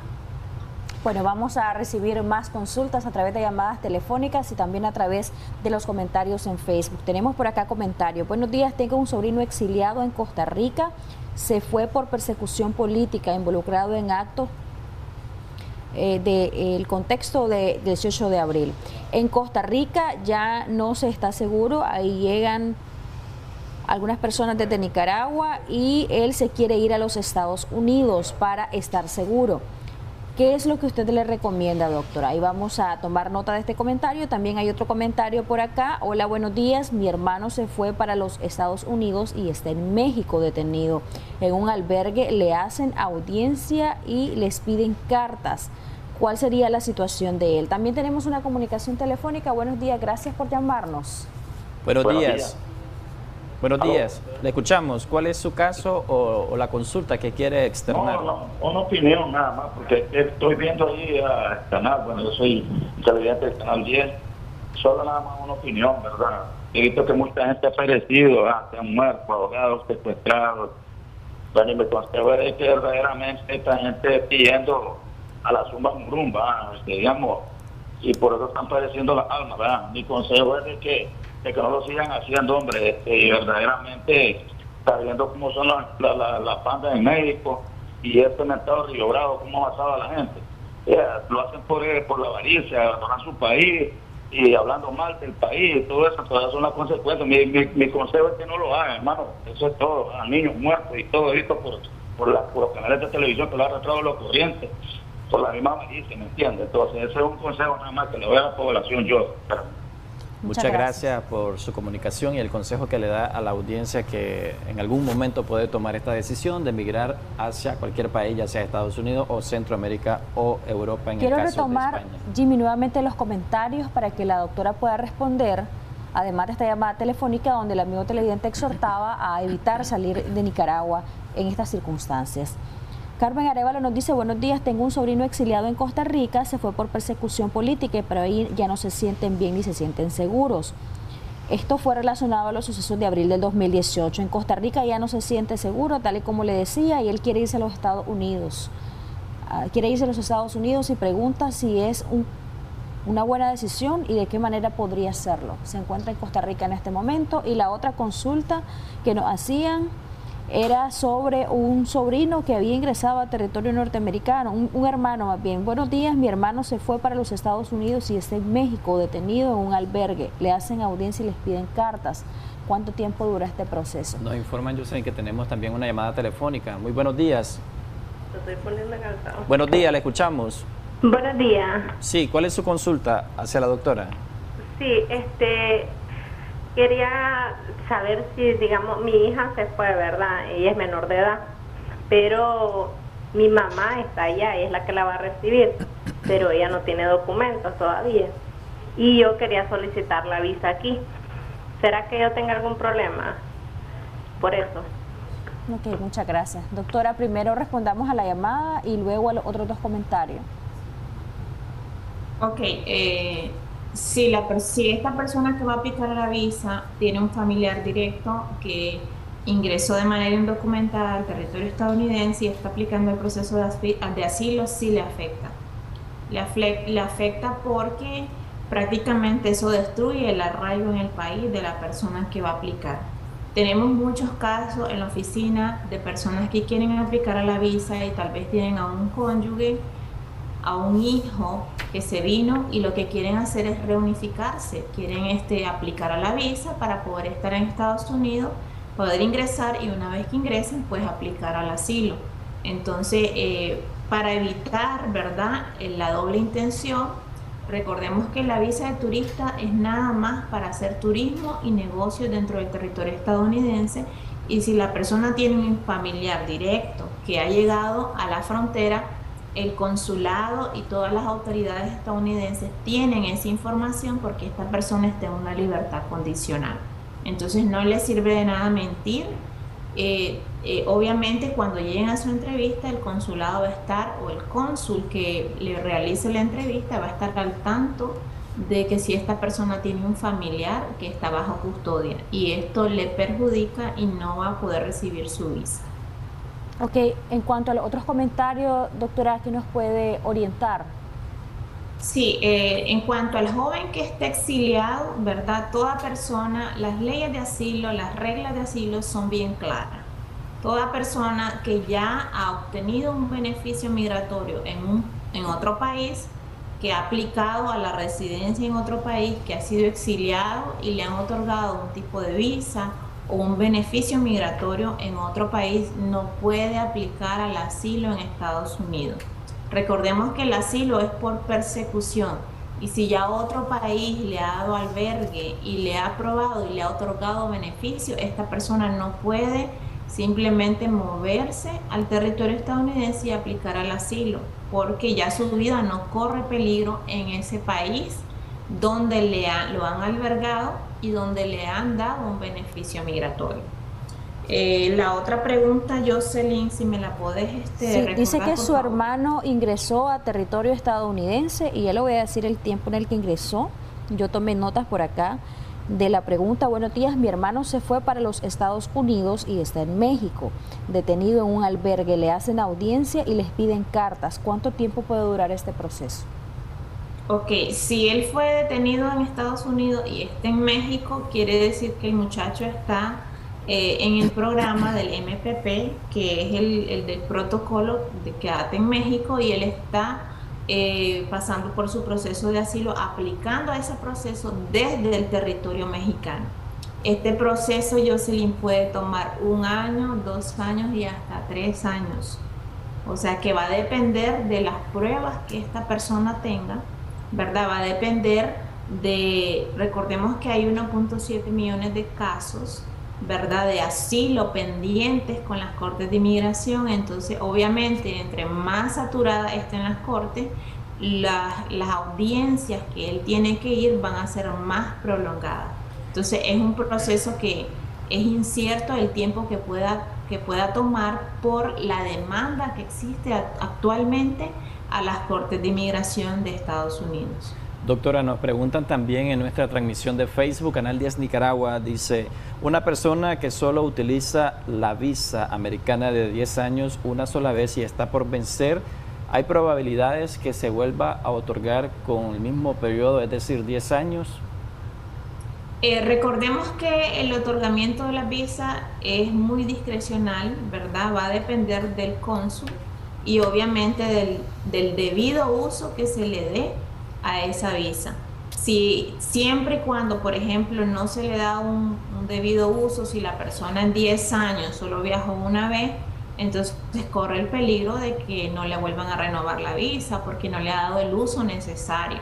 Bueno, vamos a recibir más consultas a través de llamadas telefónicas y también a través de los comentarios en Facebook. Tenemos por acá comentarios. Buenos días, tengo un sobrino exiliado en Costa Rica. Se fue por persecución política, involucrado en actos del contexto de 18 de abril. En Costa Rica ya no se está seguro, ahí llegan algunas personas desde Nicaragua y él se quiere ir a los Estados Unidos para estar seguro. ¿Qué es lo que usted le recomienda, doctora? Ahí vamos a tomar nota de este comentario. También hay otro comentario por acá. Hola, buenos días. Mi hermano se fue para los Estados Unidos y está en México detenido. En un albergue le hacen audiencia y les piden cartas. ¿Cuál sería la situación de él? También tenemos una comunicación telefónica. Buenos días, gracias por llamarnos. Buenos días. Buenos días, le escuchamos. ¿Cuál es su caso o la consulta que quiere externar? No, una opinión nada más, porque estoy viendo ahí el canal, bueno, yo soy televidente del canal 10, solo nada más una opinión, ¿verdad? He visto que mucha gente ha perecido, se han muerto, ahogados, secuestrados. Bueno, y mi consejo es que verdaderamente esta gente pidiendo a la zumba murumba, digamos, y por eso están pereciendo las almas, ¿verdad? Mi consejo es de que no lo sigan haciendo, hombre, y verdaderamente está viendo cómo son las bandas en México y este mercado Río Bravo, cómo ha pasado a la gente. Lo hacen por la avaricia, abandonar su país y hablando mal del país, todo eso, todas esas son las consecuencias. Mi consejo es que no lo hagan, hermano, eso es todo, a niños muertos y todo esto por los canales de televisión que lo ha arrastrado los corrientes, por la misma avaricia, ¿me entiendes? Entonces ese es un consejo nada más que le doy a la población yo. Muchas gracias por su comunicación y el consejo que le da a la audiencia que en algún momento puede tomar esta decisión de emigrar hacia cualquier país, ya sea Estados Unidos o Centroamérica o Europa en el caso de España. Quiero retomar, Jimmy, nuevamente los comentarios para que la doctora pueda responder, además de esta llamada telefónica donde el amigo televidente exhortaba a evitar salir de Nicaragua en estas circunstancias. Carmen Arevalo nos dice, buenos días, tengo un sobrino exiliado en Costa Rica, se fue por persecución política, pero ahí ya no se sienten bien ni se sienten seguros. Esto fue relacionado a los sucesos de abril del 2018. En Costa Rica ya no se siente seguro, tal y como le decía, y él quiere irse a los Estados Unidos. Quiere irse a los Estados Unidos y pregunta si es una buena decisión y de qué manera podría hacerlo. Se encuentra en Costa Rica en este momento. Y la otra consulta que nos hacían era sobre un sobrino que había ingresado a territorio norteamericano, un hermano más bien. Buenos días, mi hermano se fue para los Estados Unidos y está en México detenido en un albergue. Le hacen audiencia y les piden cartas. ¿Cuánto tiempo dura este proceso? Nos informan, Yusen, que tenemos también una llamada telefónica. Muy buenos días. Te estoy poniendo calzado. Buenos días, le escuchamos. Buenos días. Sí, ¿cuál es su consulta hacia la doctora? Sí, quería saber si, digamos, mi hija se fue, ¿verdad? Ella es menor de edad, pero mi mamá está allá, ella es la que la va a recibir, pero ella no tiene documentos todavía. Y yo quería solicitar la visa aquí. ¿Será que yo tenga algún problema por eso? Ok, muchas gracias. Doctora, primero respondamos a la llamada y luego a los otros dos comentarios. Ok, si esta persona que va a aplicar la visa tiene un familiar directo que ingresó de manera indocumentada al territorio estadounidense y está aplicando el proceso de asilo, sí le afecta. Le afecta porque prácticamente eso destruye el arraigo en el país de la persona que va a aplicar. Tenemos muchos casos en la oficina de personas que quieren aplicar a la visa y tal vez tienen a un cónyuge, a un hijo que se vino y lo que quieren hacer es reunificarse, quieren aplicar a la visa para poder estar en Estados Unidos, poder ingresar y una vez que ingresen pues aplicar al asilo. Entonces para evitar, ¿verdad?, la doble intención, recordemos que la visa de turista es nada más para hacer turismo y negocios dentro del territorio estadounidense, y si la persona tiene un familiar directo que ha llegado a la frontera, el consulado y todas las autoridades estadounidenses tienen esa información porque esta persona está en una libertad condicional. Entonces no le sirve de nada mentir obviamente cuando lleguen a su entrevista, el consulado va a estar, o el cónsul que le realice la entrevista va a estar al tanto de que si esta persona tiene un familiar que está bajo custodia, y esto le perjudica y no va a poder recibir su visa. Ok, en cuanto a los otros comentarios, doctora, ¿qué nos puede orientar? Sí, en cuanto al joven que esté exiliado, ¿verdad? Toda persona, las leyes de asilo, las reglas de asilo son bien claras. Toda persona que ya ha obtenido un beneficio migratorio en otro país, que ha aplicado a la residencia en otro país, que ha sido exiliado y le han otorgado un tipo de visa o un beneficio migratorio en otro país, no puede aplicar al asilo en Estados Unidos. Recordemos que el asilo es por persecución, y si ya otro país le ha dado albergue y le ha aprobado y le ha otorgado beneficio, esta persona no puede simplemente moverse al territorio estadounidense y aplicar al asilo, porque ya su vida no corre peligro en ese país donde lo han albergado y donde le han dado un beneficio migratorio. La otra pregunta, Jocelyn, si me la podés recordar, dice que su favor. hermano ingresó a territorio estadounidense, y ya le voy a decir el tiempo en el que ingresó. Yo tomé notas por acá de la pregunta. Buenos días, mi hermano se fue para los Estados Unidos y está en México, detenido en un albergue. Le hacen audiencia y les piden cartas. ¿Cuánto tiempo puede durar este proceso? Ok, si él fue detenido en Estados Unidos y está en México, quiere decir que el muchacho está en el programa del MPP, que es el del protocolo de Quédate en México, y él está pasando por su proceso de asilo, aplicando a ese proceso desde el territorio mexicano. Este proceso, Jocelyn, puede tomar 1 año, 2 años y hasta 3 años. O sea que va a depender de las pruebas que esta persona tenga, ¿verdad? Va a depender recordemos que hay 1.7 millones de casos, ¿verdad?, de asilo pendientes con las cortes de inmigración. Entonces, obviamente, entre más saturada estén las cortes, las audiencias que él tiene que ir van a ser más prolongadas. Entonces, es un proceso que es incierto el tiempo que pueda tomar por la demanda que existe actualmente a las cortes de inmigración de Estados Unidos. Doctora, nos preguntan también en nuestra transmisión de Facebook, Canal 10 Nicaragua, dice, una persona que solo utiliza la visa americana de 10 años una sola vez y está por vencer, ¿hay probabilidades que se vuelva a otorgar con el mismo periodo, es decir, 10 años? Recordemos que el otorgamiento de la visa es muy discrecional, ¿verdad? Va a depender del cónsul y obviamente del debido uso que se le dé a esa visa. Si siempre y cuando, por ejemplo, no se le da un debido uso, si la persona en 10 años solo viajó una vez, entonces corre el peligro de que no le vuelvan a renovar la visa porque no le ha dado el uso necesario.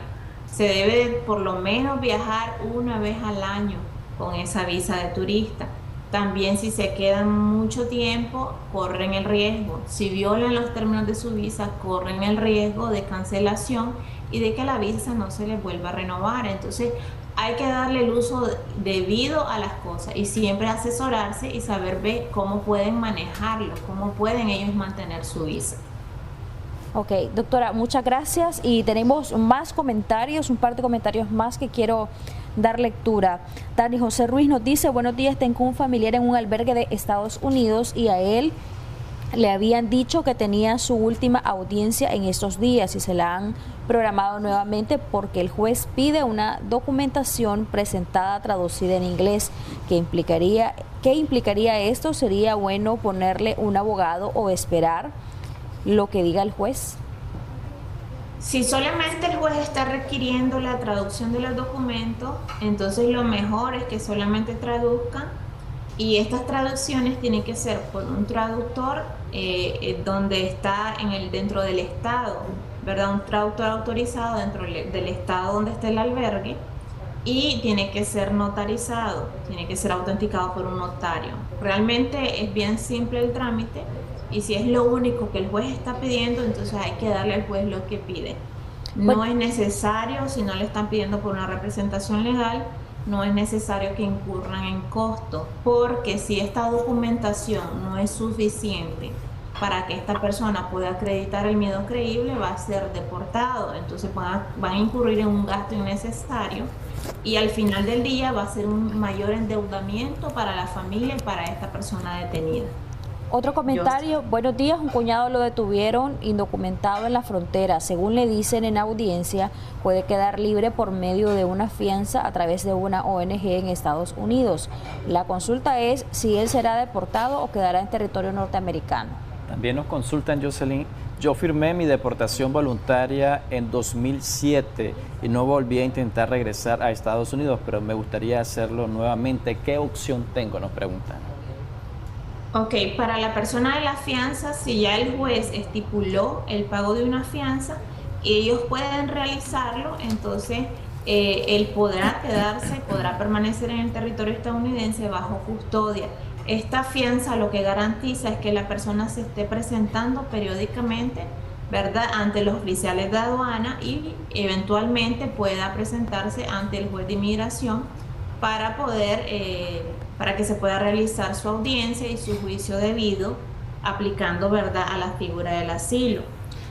Se debe por lo menos viajar 1 vez al año con esa visa de turista. También si se quedan mucho tiempo, corren el riesgo. Si violan los términos de su visa, corren el riesgo de cancelación y de que la visa no se les vuelva a renovar. Entonces hay que darle el uso debido a las cosas y siempre asesorarse y saber ver cómo pueden manejarlo, cómo pueden ellos mantener su visa. Ok, doctora, muchas gracias, y tenemos más comentarios, un par de comentarios más que quiero dar lectura. Dani José Ruiz nos dice, buenos días, tengo un familiar en un albergue de Estados Unidos y a él le habían dicho que tenía su última audiencia en estos días y se la han programado nuevamente porque el juez pide una documentación presentada traducida en inglés. ¿Qué implicaría esto? ¿Sería bueno ponerle un abogado o esperar lo que diga el juez? Si solamente el juez está requiriendo la traducción de los documentos, entonces lo mejor es que solamente traduzcan, y estas traducciones tienen que ser por un traductor donde está dentro del estado, ¿verdad? Un traductor autorizado dentro del estado donde está el albergue, y tiene que ser notarizado, tiene que ser autenticado por un notario. Realmente es bien simple el trámite, y si es lo único que el juez está pidiendo, entonces hay que darle al juez lo que pide. No es necesario, si no le están pidiendo por una representación legal, no es necesario que incurran en costos, porque si esta documentación no es suficiente para que esta persona pueda acreditar el miedo creíble, va a ser deportado. Entonces van a incurrir en un gasto innecesario y al final del día va a ser un mayor endeudamiento para la familia y para esta persona detenida. Otro comentario, buenos días, un cuñado lo detuvieron indocumentado en la frontera. Según le dicen en audiencia, puede quedar libre por medio de una fianza a través de una ONG en Estados Unidos. La consulta es si él será deportado o quedará en territorio norteamericano. También nos consultan, Jocelyn, yo firmé mi deportación voluntaria en 2007 y no volví a intentar regresar a Estados Unidos, pero me gustaría hacerlo nuevamente. ¿Qué opción tengo?, nos preguntan. Ok, para la persona de la fianza, si ya el juez estipuló el pago de una fianza, ellos pueden realizarlo, entonces él podrá quedarse, podrá permanecer en el territorio estadounidense bajo custodia. Esta fianza lo que garantiza es que la persona se esté presentando periódicamente, ¿verdad?, ante los oficiales de aduana y eventualmente pueda presentarse ante el juez de inmigración para que se pueda realizar su audiencia y su juicio debido, aplicando, ¿verdad?, a la figura del asilo.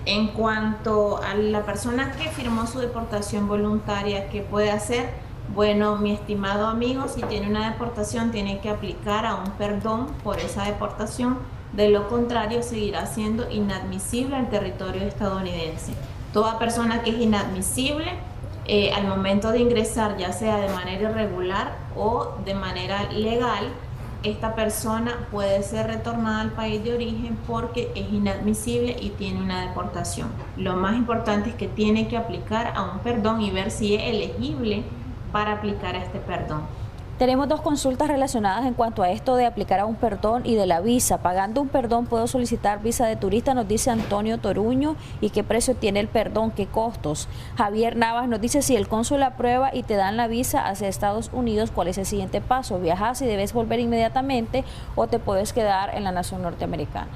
En cuanto a la persona que firmó su deportación voluntaria, ¿qué puede hacer? Bueno, mi estimado amigo, si tiene una deportación, tiene que aplicar a un perdón por esa deportación. De lo contrario, seguirá siendo inadmisible al territorio estadounidense. Toda persona que es inadmisible al momento de ingresar, ya sea de manera irregular o de manera legal, esta persona puede ser retornada al país de origen porque es inadmisible y tiene una deportación. Lo más importante es que tiene que aplicar a un perdón y ver si es elegible para aplicar a este perdón. Tenemos dos consultas relacionadas en cuanto a esto de aplicar a un perdón y de la visa. Pagando un perdón, ¿puedo solicitar visa de turista?, nos dice Antonio Toruño. ¿Y qué precio tiene el perdón? ¿Qué costos? Javier Navas nos dice, si el cónsul aprueba y te dan la visa hacia Estados Unidos, ¿cuál es el siguiente paso? ¿Viajas y debes volver inmediatamente o te puedes quedar en la nación norteamericana?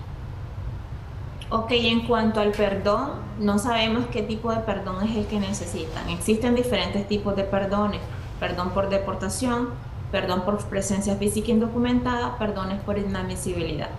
Ok, en cuanto al perdón, no sabemos qué tipo de perdón es el que necesitan. Existen diferentes tipos de perdones. Perdón por deportación, perdón por presencia física indocumentada, perdones por inadmisibilidad.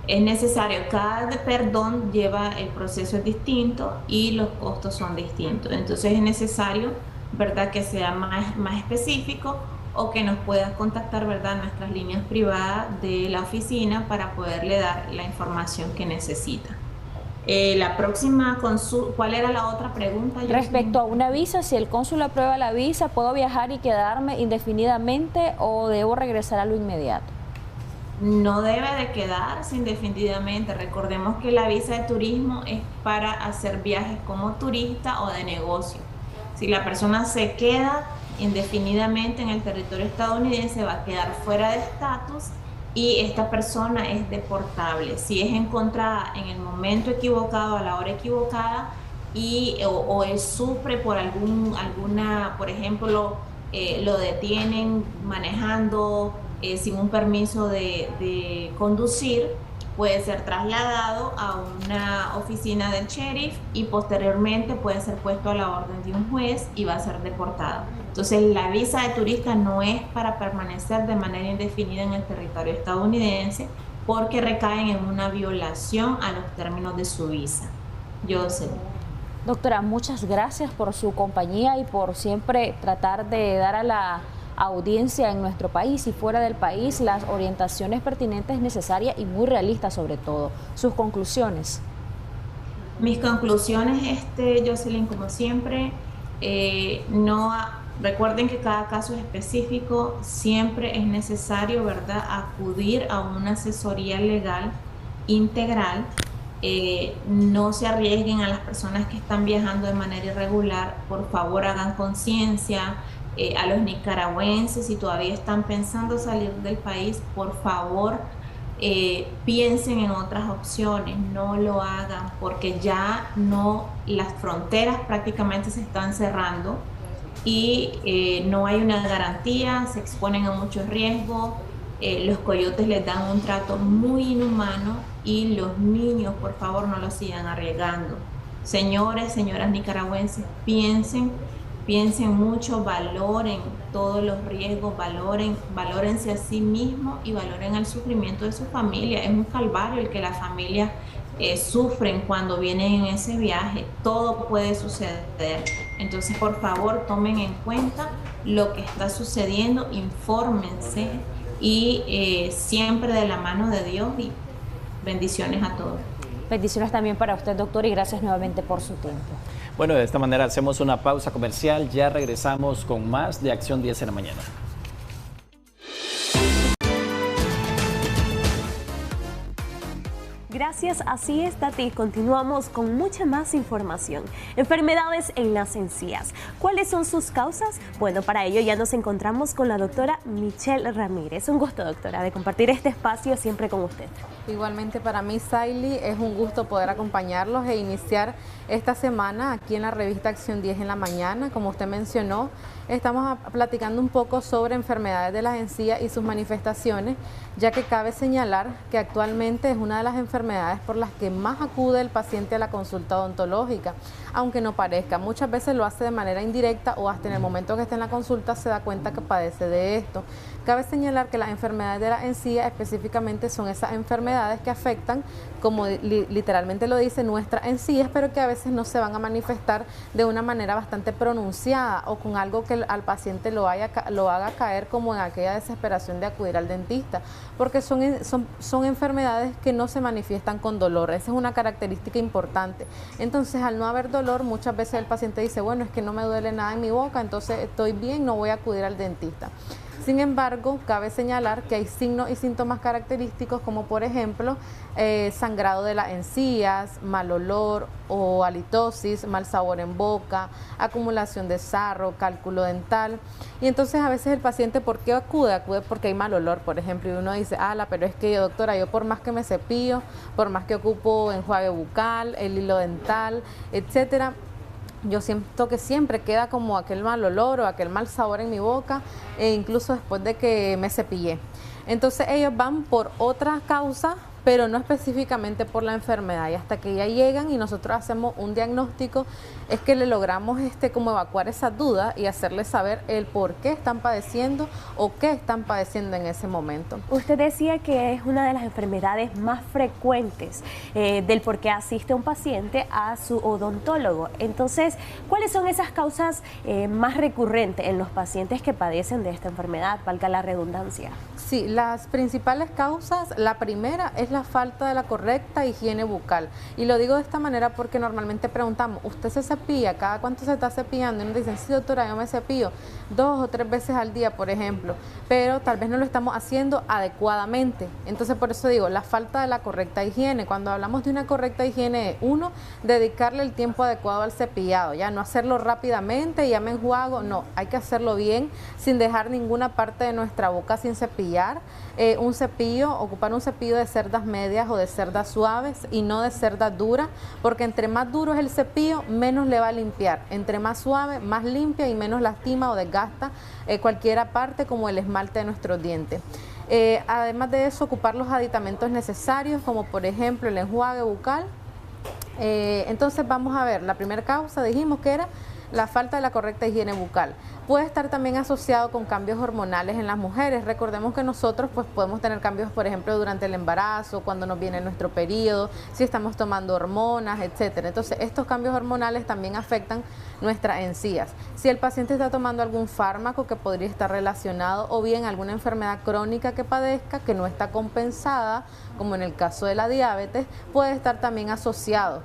Es necesario, cada perdón lleva, el proceso es distinto y los costos son distintos. Entonces es necesario, ¿verdad?, que sea más específico o que nos puedas contactar, ¿verdad?, en nuestras líneas privadas de la oficina para poderle dar la información que necesita. La próxima consulta, ¿cuál era la otra pregunta? Respecto a una visa, si el cónsul aprueba la visa, ¿puedo viajar y quedarme indefinidamente o debo regresar a lo inmediato? No debe de quedarse indefinidamente. Recordemos que la visa de turismo es para hacer viajes como turista o de negocio. Si la persona se queda indefinidamente en el territorio estadounidense, va a quedar fuera de estatus y esta persona es deportable. Si es encontrada en el momento equivocado, a la hora equivocada, o él sufre por alguna, por ejemplo, lo detienen manejando sin un permiso de conducir, puede ser trasladado a una oficina del sheriff y posteriormente puede ser puesto a la orden de un juez y va a ser deportado. Entonces la visa de turista no es para permanecer de manera indefinida en el territorio estadounidense porque recaen en una violación a los términos de su visa. Jocelyn. Doctora, muchas gracias por su compañía y por siempre tratar de dar a la audiencia en nuestro país y fuera del país las orientaciones pertinentes, necesarias y muy realistas sobre todo. Sus conclusiones. Mis conclusiones, Jocelyn, como siempre, recuerden que cada caso es específico, siempre es necesario, ¿verdad?, acudir a una asesoría legal integral. No se arriesguen a las personas que están viajando de manera irregular, por favor hagan conciencia. A los nicaragüenses, si todavía están pensando salir del país, por favor piensen en otras opciones, no lo hagan porque ya no, las fronteras prácticamente se están cerrando y no hay una garantía, se exponen a muchos riesgos, los coyotes les dan un trato muy inhumano y los niños, por favor, no los sigan arriesgando. Señores, señoras nicaragüenses, piensen mucho, valoren todos los riesgos, valórense a sí mismos y valoren el sufrimiento de su familia. Es un calvario el que las familias sufren cuando vienen en ese viaje. Todo puede suceder. Entonces, por favor, tomen en cuenta lo que está sucediendo, infórmense y siempre de la mano de Dios, y bendiciones a todos. Bendiciones también para usted, doctor, y gracias nuevamente por su tiempo. Bueno, de esta manera hacemos una pausa comercial, ya regresamos con más de Acción 10 en la mañana. Gracias, así es, Tati. Continuamos con mucha más información. Enfermedades en las encías. ¿Cuáles son sus causas? Bueno, para ello ya nos encontramos con la doctora Michelle Ramírez. Un gusto, doctora, de compartir este espacio siempre con usted. Igualmente para mí, Saily, es un gusto poder acompañarlos e iniciar esta semana aquí en la revista Acción 10 en la mañana. Como usted mencionó, estamos platicando un poco sobre enfermedades de las encías y sus manifestaciones, ya que cabe señalar que actualmente es una de las enfermedades por las que más acude el paciente a la consulta odontológica, aunque no parezca. Muchas veces lo hace de manera indirecta o hasta en el momento que esté en la consulta se da cuenta que padece de esto. Cabe señalar que las enfermedades de la encía específicamente son esas enfermedades que afectan, como literalmente lo dice, nuestras encías, pero que a veces no se van a manifestar de una manera bastante pronunciada o con algo que al paciente lo haga caer como en aquella desesperación de acudir al dentista, porque son enfermedades que no se manifiestan con dolor. Esa es una característica importante. Entonces, al no haber dolor, muchas veces el paciente dice, bueno, es que no me duele nada en mi boca, entonces estoy bien, no voy a acudir al dentista. Sin embargo, cabe señalar que hay signos y síntomas característicos como por ejemplo sangrado de las encías, mal olor o halitosis, mal sabor en boca, acumulación de sarro, cálculo dental. Y entonces a veces el paciente, ¿por qué acude? Acude porque hay mal olor, por ejemplo, y uno dice, pero es que doctora, yo por más que me cepillo, por más que ocupo enjuague bucal, el hilo dental, etcétera, yo siento que siempre queda como aquel mal olor o aquel mal sabor en mi boca, e incluso después de que me cepillé. Entonces ellos van por otra causa, pero no específicamente por la enfermedad, y hasta que ya llegan y nosotros hacemos un diagnóstico es que le logramos como evacuar esas dudas y hacerles saber el por qué están padeciendo o qué están padeciendo en ese momento. Usted decía que es una de las enfermedades más frecuentes del por qué asiste un paciente a su odontólogo. Entonces, ¿cuáles son esas causas más recurrentes en los pacientes que padecen de esta enfermedad, valga la redundancia? Sí, las principales causas, la primera es la falta de la correcta higiene bucal. Y lo digo de esta manera porque normalmente preguntamos, ¿usted se cepilla? ¿Cada cuánto se está cepillando? Y nos dicen, sí doctora, yo me cepillo 2 o 3 veces al día, por ejemplo, pero tal vez no lo estamos haciendo adecuadamente. Entonces por eso digo, la falta de la correcta higiene. Cuando hablamos de una correcta higiene, uno, dedicarle el tiempo adecuado al cepillado, ya no hacerlo rápidamente, ya me enjuago, no, hay que hacerlo bien, sin dejar ninguna parte de nuestra boca sin cepillar. Un cepillo, ocupar un cepillo de cerdas medias o de cerdas suaves y no de cerdas duras, porque entre más duro es el cepillo, menos le va a limpiar. Entre más suave, más limpia y menos lastima o desgasta cualquier parte como el esmalte de nuestros dientes. Además de eso, ocupar los aditamentos necesarios, como por ejemplo el enjuague bucal. Entonces vamos a ver, la primera causa dijimos que era la falta de la correcta higiene bucal. Puede estar también asociado con cambios hormonales en las mujeres. Recordemos que nosotros podemos tener cambios, por ejemplo, durante el embarazo, cuando nos viene nuestro periodo, si estamos tomando hormonas, etcétera. Entonces, estos cambios hormonales también afectan nuestras encías. Si el paciente está tomando algún fármaco que podría estar relacionado, o bien alguna enfermedad crónica que padezca, que no está compensada, como en el caso de la diabetes, puede estar también asociado.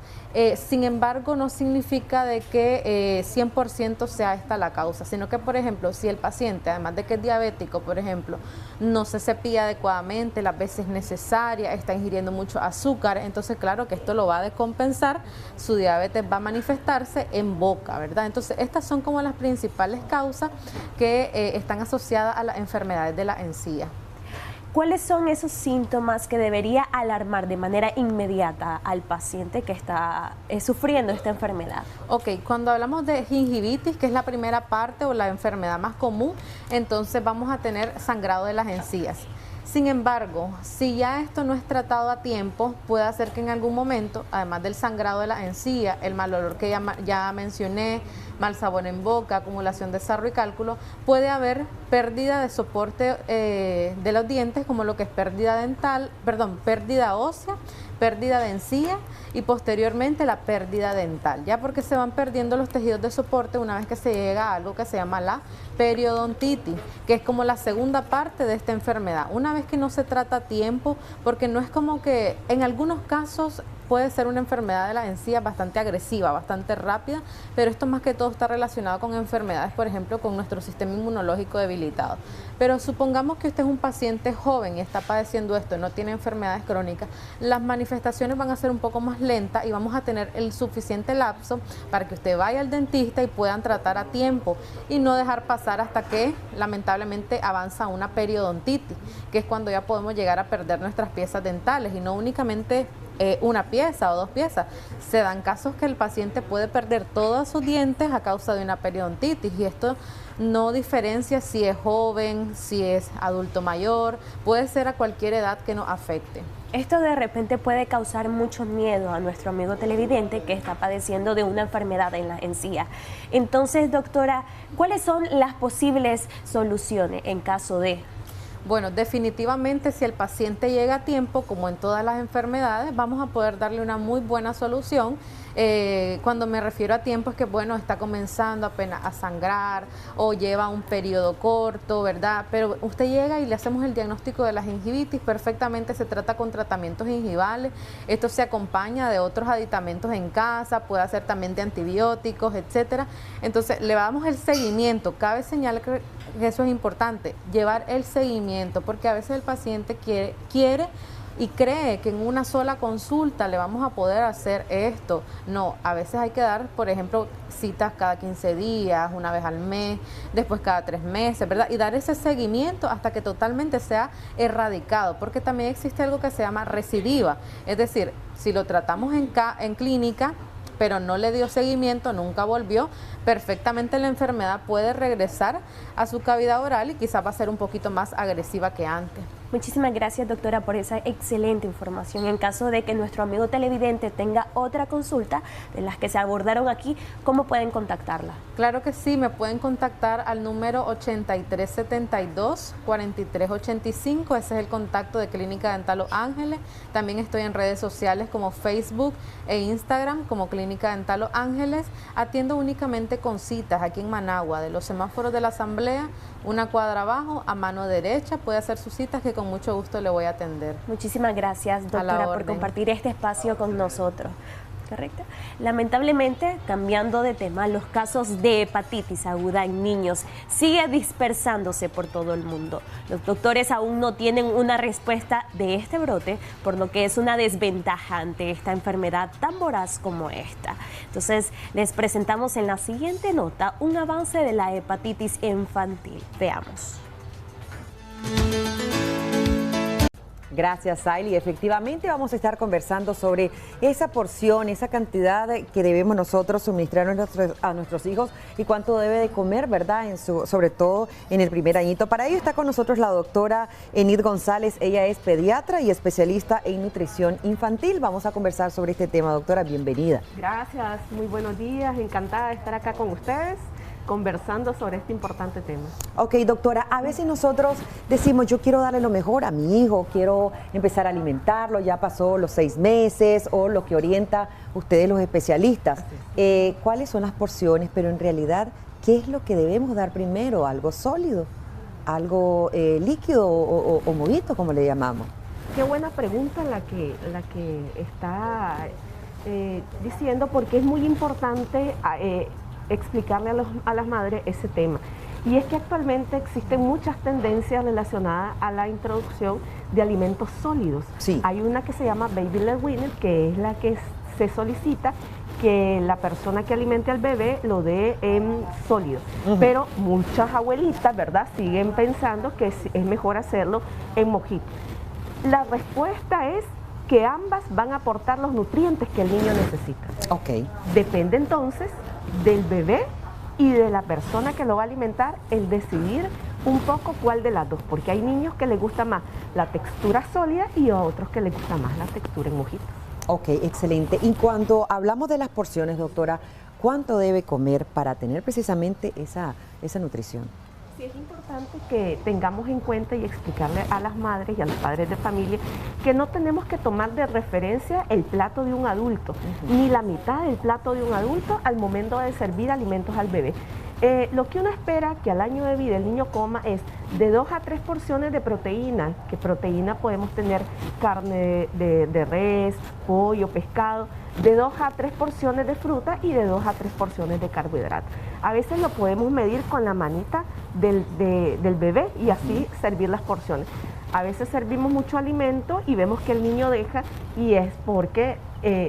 Sin embargo, no significa de que 100% sea esta la causa, sino que, por ejemplo, si el paciente, además de que es diabético, por ejemplo, no se cepilla adecuadamente, las veces necesarias, está ingiriendo mucho azúcar, entonces claro que esto lo va a descompensar, su diabetes va a manifestarse en boca, ¿verdad? Entonces estas son como las principales causas que están asociadas a las enfermedades de la encía. ¿Cuáles son esos síntomas que debería alarmar de manera inmediata al paciente que está sufriendo esta enfermedad? Ok, cuando hablamos de gingivitis, que es la primera parte o la enfermedad más común, entonces vamos a tener sangrado de las encías. Sin embargo, si ya esto no es tratado a tiempo, puede hacer que en algún momento, además del sangrado de la encía, el mal olor que ya mencioné, mal sabor en boca, acumulación de sarro y cálculo, puede haber pérdida de soporte de los dientes, como lo que es pérdida ósea, pérdida de encía y posteriormente la pérdida dental, ya porque se van perdiendo los tejidos de soporte una vez que se llega a algo que se llama la periodontitis, que es como la segunda parte de esta enfermedad. Una vez que no se trata a tiempo, porque no es como que en algunos casos puede ser una enfermedad de la encía bastante agresiva, bastante rápida, pero esto más que todo está relacionado con enfermedades, por ejemplo, con nuestro sistema inmunológico debilitado. Pero supongamos que usted es un paciente joven y está padeciendo esto, no tiene enfermedades crónicas, las manifestaciones van a ser un poco más lentas y vamos a tener el suficiente lapso para que usted vaya al dentista y puedan tratar a tiempo y no dejar pasar hasta que lamentablemente avanza una periodontitis, que es cuando ya podemos llegar a perder nuestras piezas dentales y no únicamente una pieza o dos piezas. Se dan casos que el paciente puede perder todos sus dientes a causa de una periodontitis y esto no diferencia si es joven, si es adulto mayor, puede ser a cualquier edad que nos afecte. Esto de repente puede causar mucho miedo a nuestro amigo televidente que está padeciendo de una enfermedad en la encía. Entonces, doctora, ¿cuáles son las posibles soluciones en caso de...? Bueno, definitivamente si el paciente llega a tiempo, como en todas las enfermedades, vamos a poder darle una muy buena solución. Cuando me refiero a tiempo es que, bueno, está comenzando apenas a sangrar o lleva un periodo corto, ¿verdad? Pero usted llega y le hacemos el diagnóstico de la gingivitis, perfectamente se trata con tratamientos gingivales, esto se acompaña de otros aditamentos en casa, puede ser también de antibióticos, etcétera. Entonces, le damos el seguimiento, cabe señalar que eso es importante, llevar el seguimiento, porque a veces el paciente quiere y cree que en una sola consulta le vamos a poder hacer esto. No, a veces hay que dar, por ejemplo, citas cada 15 días, una vez al mes, después cada 3 meses, ¿verdad? Y dar ese seguimiento hasta que totalmente sea erradicado, porque también existe algo que se llama recidiva, es decir, si lo tratamos en clínica, pero no le dio seguimiento, nunca volvió, perfectamente la enfermedad puede regresar a su cavidad oral y quizás va a ser un poquito más agresiva que antes. Muchísimas gracias, doctora, por esa excelente información. En caso de que nuestro amigo televidente tenga otra consulta de las que se abordaron aquí, ¿cómo pueden contactarla? Claro que sí, me pueden contactar al número 8372-4385, ese es el contacto de Clínica Dental Los Ángeles. También estoy en redes sociales como Facebook e Instagram como Clínica Dental Los Ángeles. Atiendo únicamente con citas aquí en Managua, de los semáforos de la Asamblea, una cuadra abajo, a mano derecha, puede hacer sus citas que con mucho gusto le voy a atender. Muchísimas gracias, doctora, por compartir este espacio con nosotros. ¿Correcto? Lamentablemente, cambiando de tema, los casos de hepatitis aguda en niños sigue dispersándose por todo el mundo. Los doctores aún no tienen una respuesta de este brote, por lo que es una desventaja ante esta enfermedad tan voraz como esta. Entonces, les presentamos en la siguiente nota un avance de la hepatitis infantil. Veamos. Gracias, Saily. Efectivamente vamos a estar conversando sobre esa porción, esa cantidad que debemos nosotros suministrar a nuestros hijos y cuánto debe de comer, ¿verdad? Sobre todo en el primer añito. Para ello está con nosotros la doctora Enid González. Ella es pediatra y especialista en nutrición infantil. Vamos a conversar sobre este tema, doctora. Bienvenida. Gracias, muy buenos días. Encantada de estar acá con ustedes, conversando sobre este importante tema. Ok, doctora, a veces nosotros decimos, yo quiero darle lo mejor a mi hijo, quiero empezar a alimentarlo, ya pasó los 6 meses, o lo que orienta ustedes los especialistas. ¿Cuáles son las porciones? Pero en realidad, ¿qué es lo que debemos dar primero? ¿Algo sólido? ¿Algo líquido o mojito, como le llamamos? Qué buena pregunta la que está diciendo, porque es muy importante explicarle a las madres ese tema. Y es que actualmente existen muchas tendencias relacionadas a la introducción de alimentos sólidos. Sí. Hay una que se llama Baby Led Weaning, que es la que se solicita que la persona que alimente al bebé lo dé en sólido. Pero muchas abuelitas, ¿verdad?, siguen pensando que es mejor hacerlo en mojito. La respuesta es que ambas van a aportar los nutrientes que el niño necesita. Ok. Depende entonces del bebé y de la persona que lo va a alimentar el decidir un poco cuál de las dos, porque hay niños que les gusta más la textura sólida y a otros que les gusta más la textura en mojitos. Ok, excelente. Y cuando hablamos de las porciones, doctora, ¿cuánto debe comer para tener precisamente esa nutrición? Sí, es importante que tengamos en cuenta y explicarle a las madres y a los padres de familia que no tenemos que tomar de referencia el plato de un adulto, ni la mitad del plato de un adulto al momento de servir alimentos al bebé. Lo que uno espera que al año de vida el niño coma es de 2 a 3 porciones de proteína, que proteína podemos tener carne de res, pollo, pescado, de 2 a 3 porciones de fruta y de 2 a 3 porciones de carbohidratos. A veces lo podemos medir con la manita del bebé y así servir las porciones. A veces servimos mucho alimento y vemos que el niño deja y es porque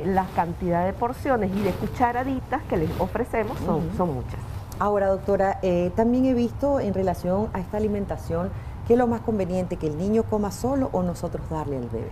la cantidad de porciones y de cucharaditas que les ofrecemos son muchas. Ahora, doctora, también he visto en relación a esta alimentación que es lo más conveniente, que el niño coma solo o nosotros darle al bebé.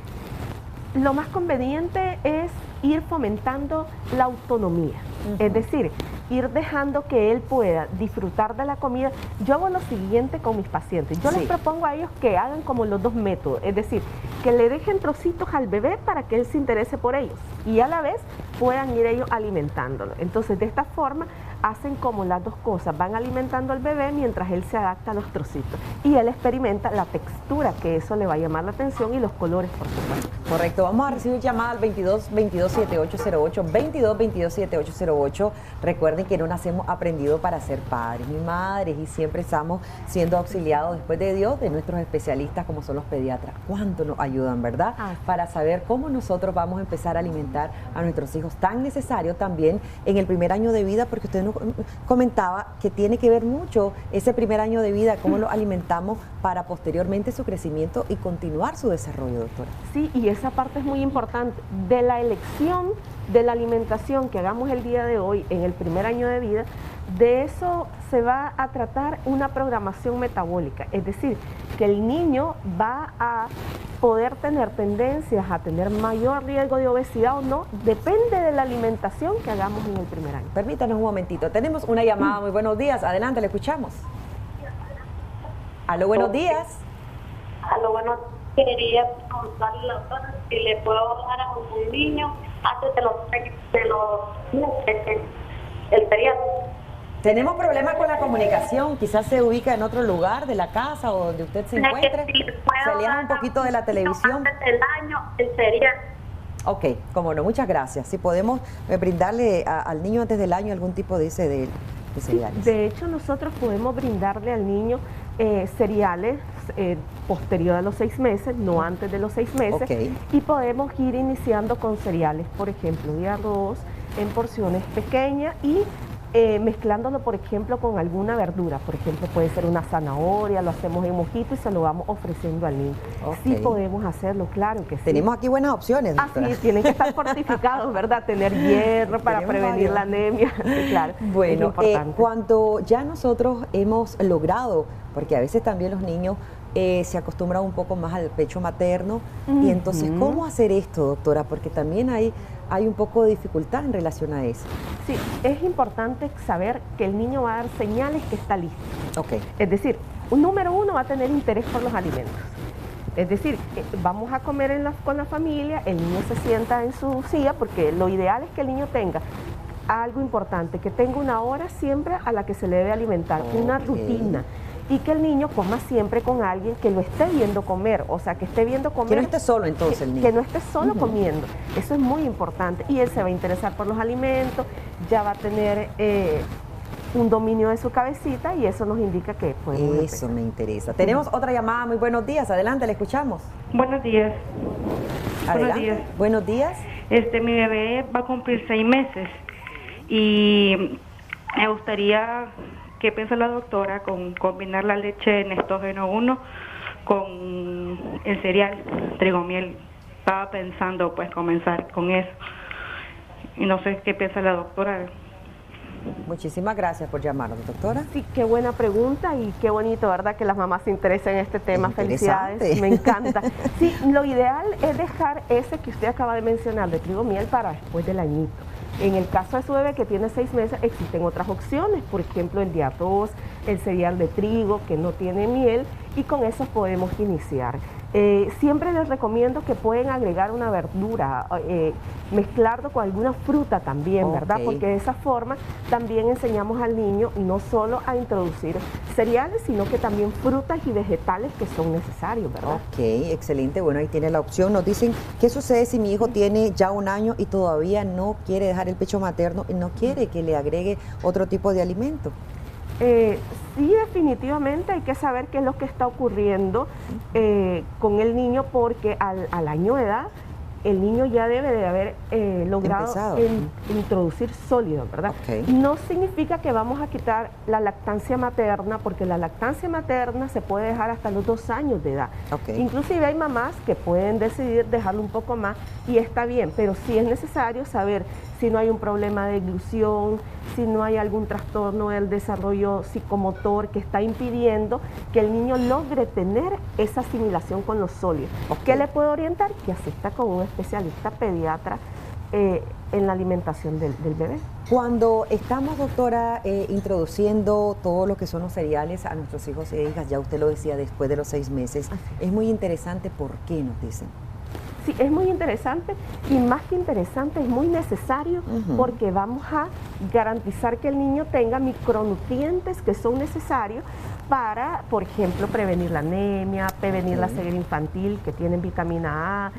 Lo más conveniente es ir fomentando la autonomía, es decir, ir dejando que él pueda disfrutar de la comida. Yo hago lo siguiente con mis pacientes, yo les propongo a ellos que hagan como los dos métodos, es decir, que le dejen trocitos al bebé para que él se interese por ellos y a la vez puedan ir ellos alimentándolo. Entonces, de esta forma hacen como las dos cosas, van alimentando al bebé mientras él se adapta a los trocitos y él experimenta la textura, que eso le va a llamar la atención, y los colores, por supuesto. Correcto, vamos a recibir llamada al 22-22-7808, 22-22-7808. Recuerden que no nacemos aprendidos para ser padres ni madres y siempre estamos siendo auxiliados después de Dios de nuestros especialistas como son los pediatras. ¿Cuánto nos ayudan, verdad? Para saber cómo nosotros vamos a empezar a alimentar a nuestros hijos, tan necesario también en el primer año de vida, porque usted nos comentaba que tiene que ver mucho ese primer año de vida, cómo lo alimentamos para posteriormente su crecimiento y continuar su desarrollo, doctora. Sí, y esa parte es muy importante. De la elección de la alimentación que hagamos el día de hoy en el primer año de vida, de eso se va a tratar una programación metabólica, es decir, que el niño va a poder tener tendencias a tener mayor riesgo de obesidad o no, depende de la alimentación que hagamos en el primer año. Permítanos un momentito, tenemos una llamada. Muy buenos días, adelante, le escuchamos. Aló, buenos días. Aló, bueno, quería preguntarle a la doctora si le puedo dar a un niño antes de los el periodo. Tenemos problemas con la comunicación, quizás se ubica en otro lugar de la casa o donde usted se encuentre. Se aleja un poquito de la televisión. Antes del año, el cereal. Ok, cómo no, muchas gracias. Si podemos brindarle al niño antes del año algún tipo de cereales. De hecho, nosotros podemos brindarle al niño cereales posterior a los 6 meses, no antes de los 6 meses, y podemos ir iniciando con cereales, por ejemplo, de arroz en porciones pequeñas y mezclándolo, por ejemplo, con alguna verdura. Por ejemplo, puede ser una zanahoria, lo hacemos en mojito y se lo vamos ofreciendo al niño. Sí podemos hacerlo, claro que sí. Tenemos aquí buenas opciones, doctora. Sí, tienen que estar fortificados, ¿verdad? Tener hierro para prevenir la anemia. Sí, claro. Bueno, cuando ya nosotros hemos logrado, porque a veces también los niños se acostumbran un poco más al pecho materno, y entonces, ¿cómo hacer esto, doctora? Porque también hay un poco de dificultad en relación a eso. Sí, es importante saber que el niño va a dar señales que está listo. Es decir, número uno, va a tener interés por los alimentos. Es decir, vamos a comer con la familia, el niño se sienta en su silla, porque lo ideal es que el niño tenga algo importante, que tenga una hora siempre a la que se le debe alimentar, una rutina. Y que el niño coma siempre con alguien que lo esté viendo comer, o sea, que esté viendo comer. Que no esté solo entonces el niño. Que no esté solo comiendo, eso es muy importante. Y él se va a interesar por los alimentos, ya va a tener un dominio de su cabecita y eso nos indica que podemos empezar. Eso me interesa. Tenemos otra llamada, muy buenos días, adelante, le escuchamos. Buenos días. Adelante. Buenos días. Buenos días. Mi bebé va a cumplir 6 meses y me gustaría... ¿Qué piensa la doctora con combinar la leche Nestógeno 1 con el cereal Trigomiel? Estaba pensando pues comenzar con eso. Y no sé qué piensa la doctora. Muchísimas gracias por llamarnos, doctora. Sí, qué buena pregunta y qué bonito, ¿verdad? Que las mamás se interesen en este tema. Felicidades, me encanta. Sí, lo ideal es dejar ese que usted acaba de mencionar de Trigomiel para después del añito. En el caso de su bebé que tiene 6 meses, existen otras opciones, por ejemplo, el de arroz, el cereal de trigo que no tiene miel, y con eso podemos iniciar. Siempre les recomiendo que pueden agregar una verdura, mezclarlo con alguna fruta también, ¿verdad? Porque de esa forma también enseñamos al niño no solo a introducir cereales, sino que también frutas y vegetales que son necesarios, ¿verdad? Ok, excelente. Bueno, ahí tiene la opción. Nos dicen, ¿qué sucede si mi hijo tiene ya 1 año y todavía no quiere dejar el pecho materno y no quiere que le agregue otro tipo de alimento? Sí, definitivamente hay que saber qué es lo que está ocurriendo con el niño, porque al año de edad el niño ya debe de haber logrado introducir sólidos, ¿verdad? No significa que vamos a quitar la lactancia materna, porque la lactancia materna se puede dejar hasta los 2 años de edad. Inclusive hay mamás que pueden decidir dejarlo un poco más y está bien, pero sí es necesario saber si no hay un problema de deglución, si no hay algún trastorno del desarrollo psicomotor que está impidiendo que el niño logre tener esa asimilación con los sólidos. ¿Qué le puede orientar? Que asista con un especialista pediatra en la alimentación del bebé. Cuando estamos, doctora, introduciendo todo lo que son los cereales a nuestros hijos e hijas, ya usted lo decía, después de los 6 meses, es muy interesante. ¿Por qué nos dicen? Sí, es muy interesante, y más que interesante, es muy necesario, porque vamos a garantizar que el niño tenga micronutrientes que son necesarios para, por ejemplo, prevenir la anemia, prevenir la ceguera infantil, que tienen vitamina A,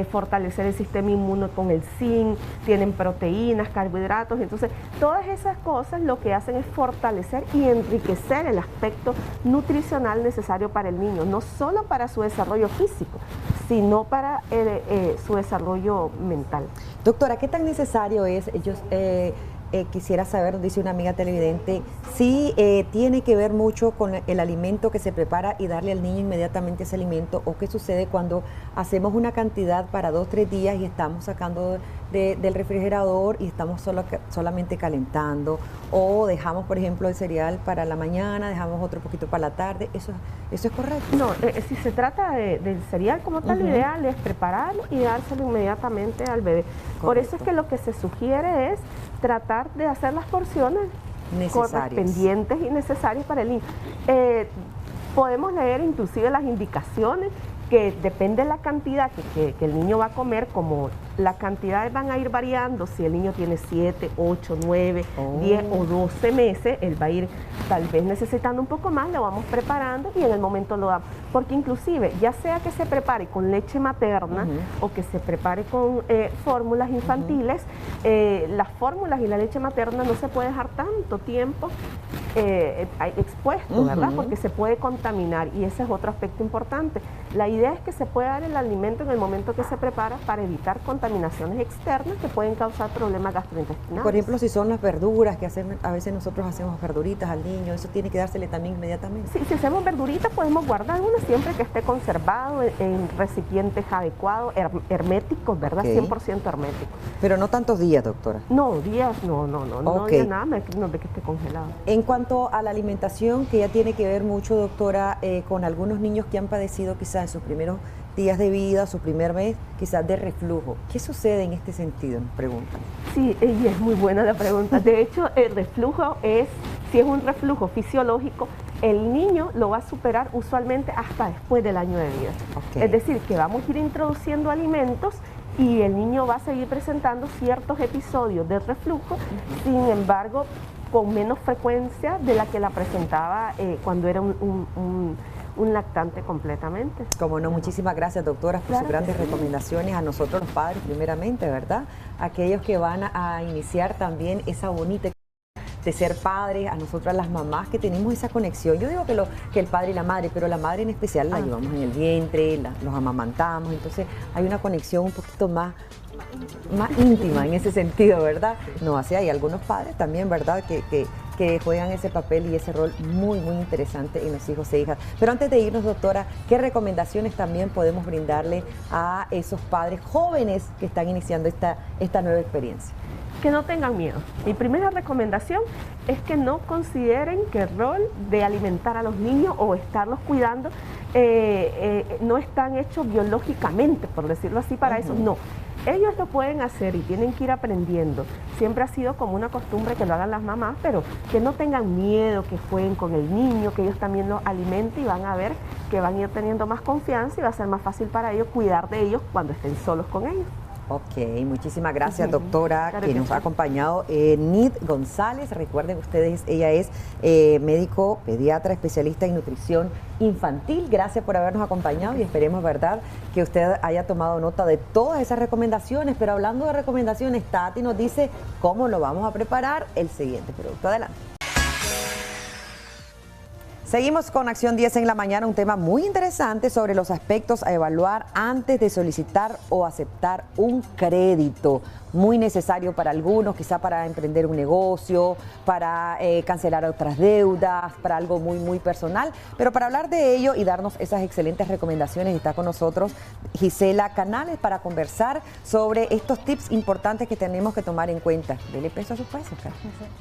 fortalecer el sistema inmune con el zinc, tienen proteínas, carbohidratos. Entonces, todas esas cosas lo que hacen es fortalecer y enriquecer el aspecto nutricional necesario para el niño, no solo para su desarrollo físico, sino para su desarrollo mental. Doctora, ¿qué tan necesario es? Yo quisiera saber, dice una amiga televidente, si tiene que ver mucho con el alimento que se prepara y darle al niño inmediatamente ese alimento, o qué sucede cuando hacemos una cantidad para 2 o 3 días y estamos sacando del refrigerador y estamos solamente calentando, o dejamos, por ejemplo, el cereal para la mañana, dejamos otro poquito para la tarde. ¿Eso es correcto? No, si se trata del cereal como tal, lo ideal es prepararlo y dárselo inmediatamente al bebé. Por eso es que lo que se sugiere es tratar de hacer las porciones correspondientes y necesarias para el niño. Podemos leer inclusive las indicaciones, que depende de la cantidad que el niño va a comer, como las cantidades van a ir variando. Si el niño tiene 7, 8, 9, 10 o 12 meses, él va a ir tal vez necesitando un poco más, lo vamos preparando y en el momento lo damos. Porque inclusive, ya sea que se prepare con leche materna o que se prepare con fórmulas infantiles, las fórmulas y la leche materna no se puede dejar tanto tiempo expuesto, ¿verdad? Porque se puede contaminar, y ese es otro aspecto importante. La idea es que se pueda dar el alimento en el momento que se prepara para evitar contaminaciones externas que pueden causar problemas gastrointestinales. Por ejemplo, si son las verduras que a veces nosotros hacemos verduritas al niño, ¿eso tiene que dársele también inmediatamente? Sí, si hacemos verduritas podemos guardar una siempre que esté conservado en recipientes adecuados, herméticos, ¿verdad? 100% herméticos. Pero no tantos días, doctora. No, días, no días nada más de que esté congelado. En cuanto a la alimentación, que ya tiene que ver mucho, doctora, con algunos niños que han padecido quizás en sus primeros días de vida, su primer mes, quizás de reflujo. ¿Qué sucede en este sentido? Nos preguntan. Sí, y es muy buena la pregunta. De hecho, el reflujo si es un reflujo fisiológico, el niño lo va a superar usualmente hasta después del año de vida. Es decir, que vamos a ir introduciendo alimentos y el niño va a seguir presentando ciertos episodios de reflujo, sin embargo, con menos frecuencia de la que la presentaba cuando era un lactante completamente. Como no, muchísimas gracias, doctora, por sus grandes recomendaciones a nosotros los padres, primeramente, ¿verdad? Aquellos que van a iniciar también esa bonita de ser padres, a nosotras las mamás que tenemos esa conexión. Yo digo que el padre y la madre, pero la madre en especial la llevamos en el vientre, los amamantamos, entonces hay una conexión un poquito más íntima en ese sentido, ¿verdad? No, así hay algunos padres también, ¿verdad? Que juegan ese papel y ese rol muy, muy interesante en los hijos e hijas. Pero antes de irnos, doctora, ¿qué recomendaciones también podemos brindarle a esos padres jóvenes que están iniciando esta nueva experiencia? Que no tengan miedo. Mi primera recomendación es que no consideren que el rol de alimentar a los niños o estarlos cuidando no están hechos biológicamente, por decirlo así, para eso. No. ellos lo pueden hacer y tienen que ir aprendiendo. Siempre ha sido como una costumbre que lo hagan las mamás, pero que no tengan miedo, que jueguen con el niño, que ellos también lo alimenten y van a ver que van a ir teniendo más confianza y va a ser más fácil para ellos cuidar de ellos cuando estén solos con ellos. Ok, muchísimas gracias, doctora, claro que nos ha acompañado. Nid González, recuerden ustedes, ella es médico, pediatra, especialista en nutrición infantil. Gracias por habernos acompañado y esperemos, ¿verdad?, que usted haya tomado nota de todas esas recomendaciones. Pero hablando de recomendaciones, Tati nos dice cómo lo vamos a preparar el siguiente producto. Adelante. Seguimos con Acción 10 en la mañana, un tema muy interesante sobre los aspectos a evaluar antes de solicitar o aceptar un crédito. Muy necesario para algunos, quizá para emprender un negocio, para cancelar otras deudas, para algo muy personal. Pero para hablar de ello y darnos esas excelentes recomendaciones, está con nosotros Gisela Canales para conversar sobre estos tips importantes que tenemos que tomar en cuenta. Dele peso a sus pesos.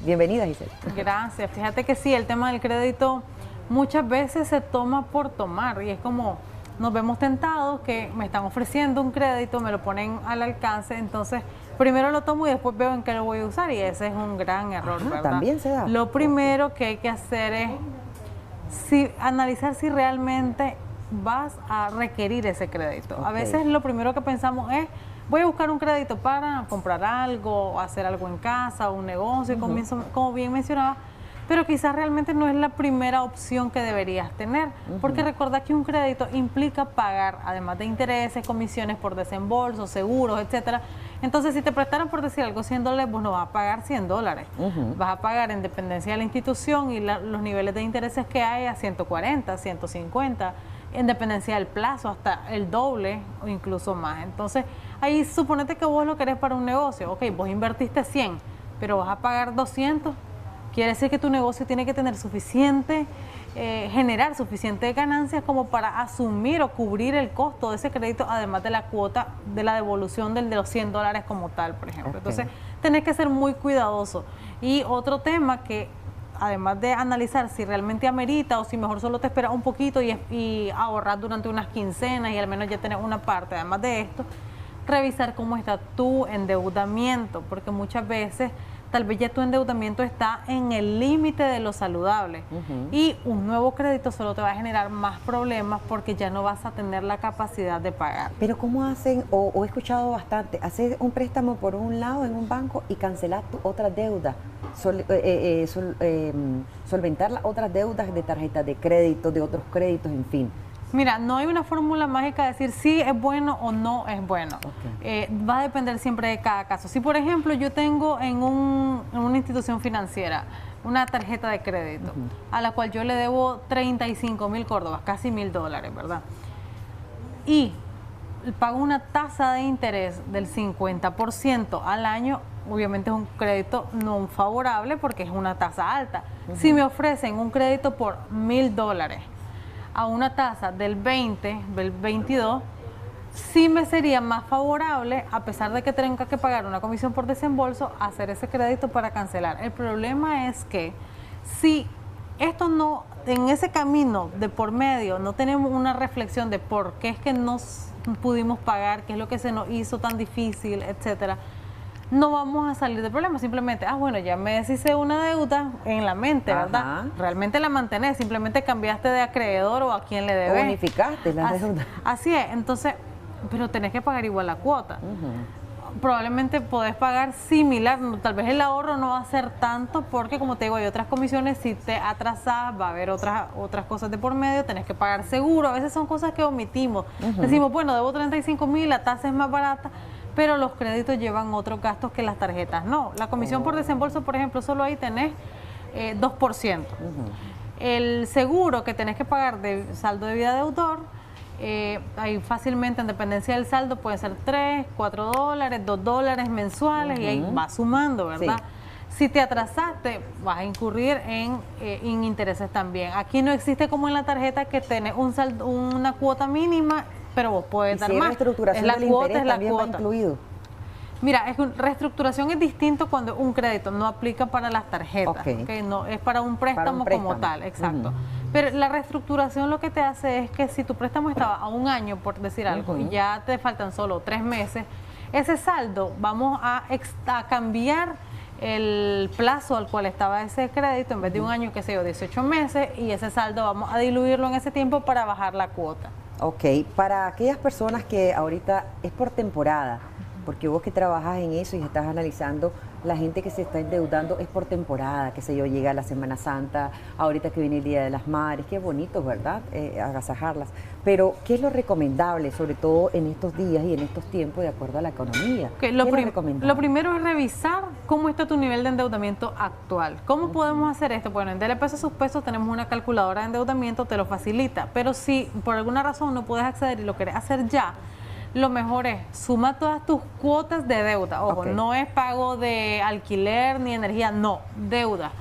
Bienvenida, Gisela. Gracias. Fíjate que sí, el tema del crédito muchas veces se toma por tomar y es como nos vemos tentados que me están ofreciendo un crédito, me lo ponen al alcance, entonces primero lo tomo y después veo en qué lo voy a usar y ese es un gran error, ¿verdad? También se da. Lo primero que hay que hacer es analizar si realmente vas a requerir ese crédito. A veces lo primero que pensamos es voy a buscar un crédito para comprar algo, hacer algo en casa, un negocio, como bien mencionaba, pero quizás realmente no es la primera opción que deberías tener, porque recuerda que un crédito implica pagar, además de intereses, comisiones por desembolso, seguros, etcétera. Entonces, si te prestaron, por decir algo, $100, vos no vas a pagar $100. Vas a pagar en dependencia de la institución y los niveles de intereses que hay a 140, 150, en dependencia del plazo, hasta el doble o incluso más. Entonces, ahí suponete que vos lo querés para un negocio. Ok, vos invertiste 100, pero vas a pagar 200. Quiere decir que tu negocio tiene que tener generar suficiente ganancias como para asumir o cubrir el costo de ese crédito, además de la cuota de la devolución de los $100 como tal, por ejemplo. Entonces, tenés que ser muy cuidadoso. Y otro tema que, además de analizar si realmente amerita o si mejor solo te esperas un poquito y ahorrar durante unas quincenas y al menos ya tener una parte, además de esto, revisar cómo está tu endeudamiento, porque muchas veces tal vez ya tu endeudamiento está en el límite de lo saludable y un nuevo crédito solo te va a generar más problemas porque ya no vas a tener la capacidad de pagar. Pero ¿cómo hacen, o he escuchado bastante, hacer un préstamo por un lado en un banco y cancelar tu otra deuda, solventar las otras deudas de tarjetas de crédito, de otros créditos, en fin? Mira, no hay una fórmula mágica de decir si es bueno o no es bueno. Va a depender siempre de cada caso. Si, por ejemplo, yo tengo en una institución financiera una tarjeta de crédito a la cual yo le debo 35,000 córdobas, casi $1,000, ¿verdad? Y pago una tasa de interés del 50% al año, obviamente es un crédito no favorable porque es una tasa alta. Si me ofrecen un crédito por $1,000 a una tasa del 20, del 22, sí me sería más favorable, a pesar de que tenga que pagar una comisión por desembolso, hacer ese crédito para cancelar. El problema es que si esto no, en ese camino de por medio, no tenemos una reflexión de por qué es que no pudimos pagar, qué es lo que se nos hizo tan difícil, etcétera, no vamos a salir del problema. Simplemente, bueno, ya me deshice una deuda en la mente, ¿verdad? Realmente la mantenés, simplemente cambiaste de acreedor o a quién le debes. Unificaste la deuda. Así es, entonces, pero tenés que pagar igual la cuota. Probablemente podés pagar similar, tal vez el ahorro no va a ser tanto porque, como te digo, hay otras comisiones, si te atrasás va a haber otras cosas de por medio, tenés que pagar seguro, a veces son cosas que omitimos. Decimos, bueno, debo 35,000, la tasa es más barata, pero los créditos llevan otros gastos que las tarjetas no. La comisión por desembolso, por ejemplo, solo ahí tenés 2%. El seguro que tenés que pagar de saldo de vida deudor, ahí fácilmente en dependencia del saldo puede ser $3, $4, $2 mensuales y ahí va sumando, ¿verdad? Si te atrasaste, vas a incurrir en intereses también. Aquí no existe como en la tarjeta que tenés una cuota mínima, pero vos puedes dar más. Reestructuración del interés también va incluido. Mira, reestructuración es distinto cuando un crédito no aplica para las tarjetas, no es para un préstamo como tal, exacto. Pero la reestructuración lo que te hace es que si tu préstamo estaba a un año, por decir algo, y ya te faltan solo 3 meses, ese saldo vamos a cambiar el plazo al cual estaba ese crédito, en vez de un año, qué sé yo, 18 meses, y ese saldo vamos a diluirlo en ese tiempo para bajar la cuota. Ok, para aquellas personas que ahorita es por temporada, porque vos que trabajas en eso y estás analizando, la gente que se está endeudando es por temporada, qué sé yo, llega la Semana Santa, ahorita que viene el Día de las Madres, qué bonito, ¿verdad? Agasajarlas. Pero, ¿qué es lo recomendable, sobre todo en estos días y en estos tiempos, de acuerdo a la economía? Lo primero es revisar cómo está tu nivel de endeudamiento actual. ¿Cómo podemos hacer esto? Bueno, en DL Pesos sus Pesos tenemos una calculadora de endeudamiento, te lo facilita, pero si por alguna razón no puedes acceder y lo querés hacer ya, lo mejor es sumar todas tus cuotas de deuda. Ojo, no es pago de alquiler ni energía, no, deuda.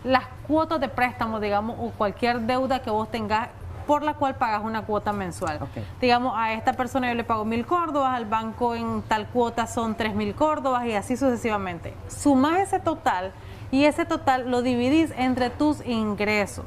Las cuotas de préstamo, digamos, o cualquier deuda que vos tengas por la cual pagas una cuota mensual. Digamos, a esta persona yo le pago 1.000 córdobas, al banco en tal cuota son 3.000 córdobas y así sucesivamente. Sumás ese total y ese total lo dividís entre tus ingresos.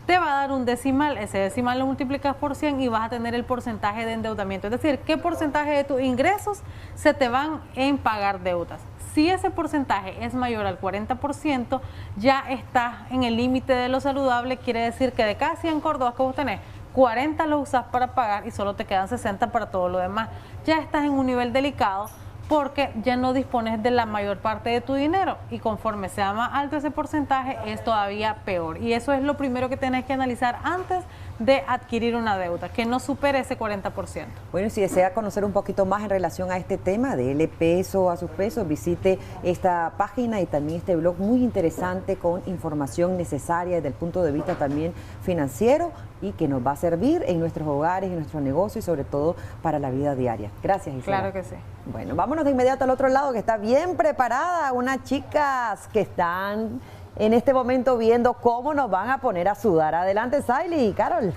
Te va a dar un decimal, ese decimal lo multiplicas por 100 y vas a tener el porcentaje de endeudamiento. Es decir, qué porcentaje de tus ingresos se te van en pagar deudas. Si ese porcentaje es mayor al 40%, ya estás en el límite de lo saludable, quiere decir que de cada 100 córdobas que vos tenés, 40 lo usás para pagar y solo te quedan 60 para todo lo demás. Ya estás en un nivel delicado, porque ya no dispones de la mayor parte de tu dinero y conforme sea más alto ese porcentaje es todavía peor, y eso es lo primero que tenés que analizar antes de adquirir una deuda, que no supere ese 40%. Bueno, si desea conocer un poquito más en relación a este tema de DL Peso a sus pesos, visite esta página y también este blog muy interesante con información necesaria desde el punto de vista también financiero y que nos va a servir en nuestros hogares, en nuestro negocio y sobre todo para la vida diaria. Gracias, Gisela. Claro que sí. Bueno, vámonos de inmediato al otro lado, que está bien preparada, unas chicas que están en este momento viendo cómo nos van a poner a sudar. Adelante, Saily y Carol.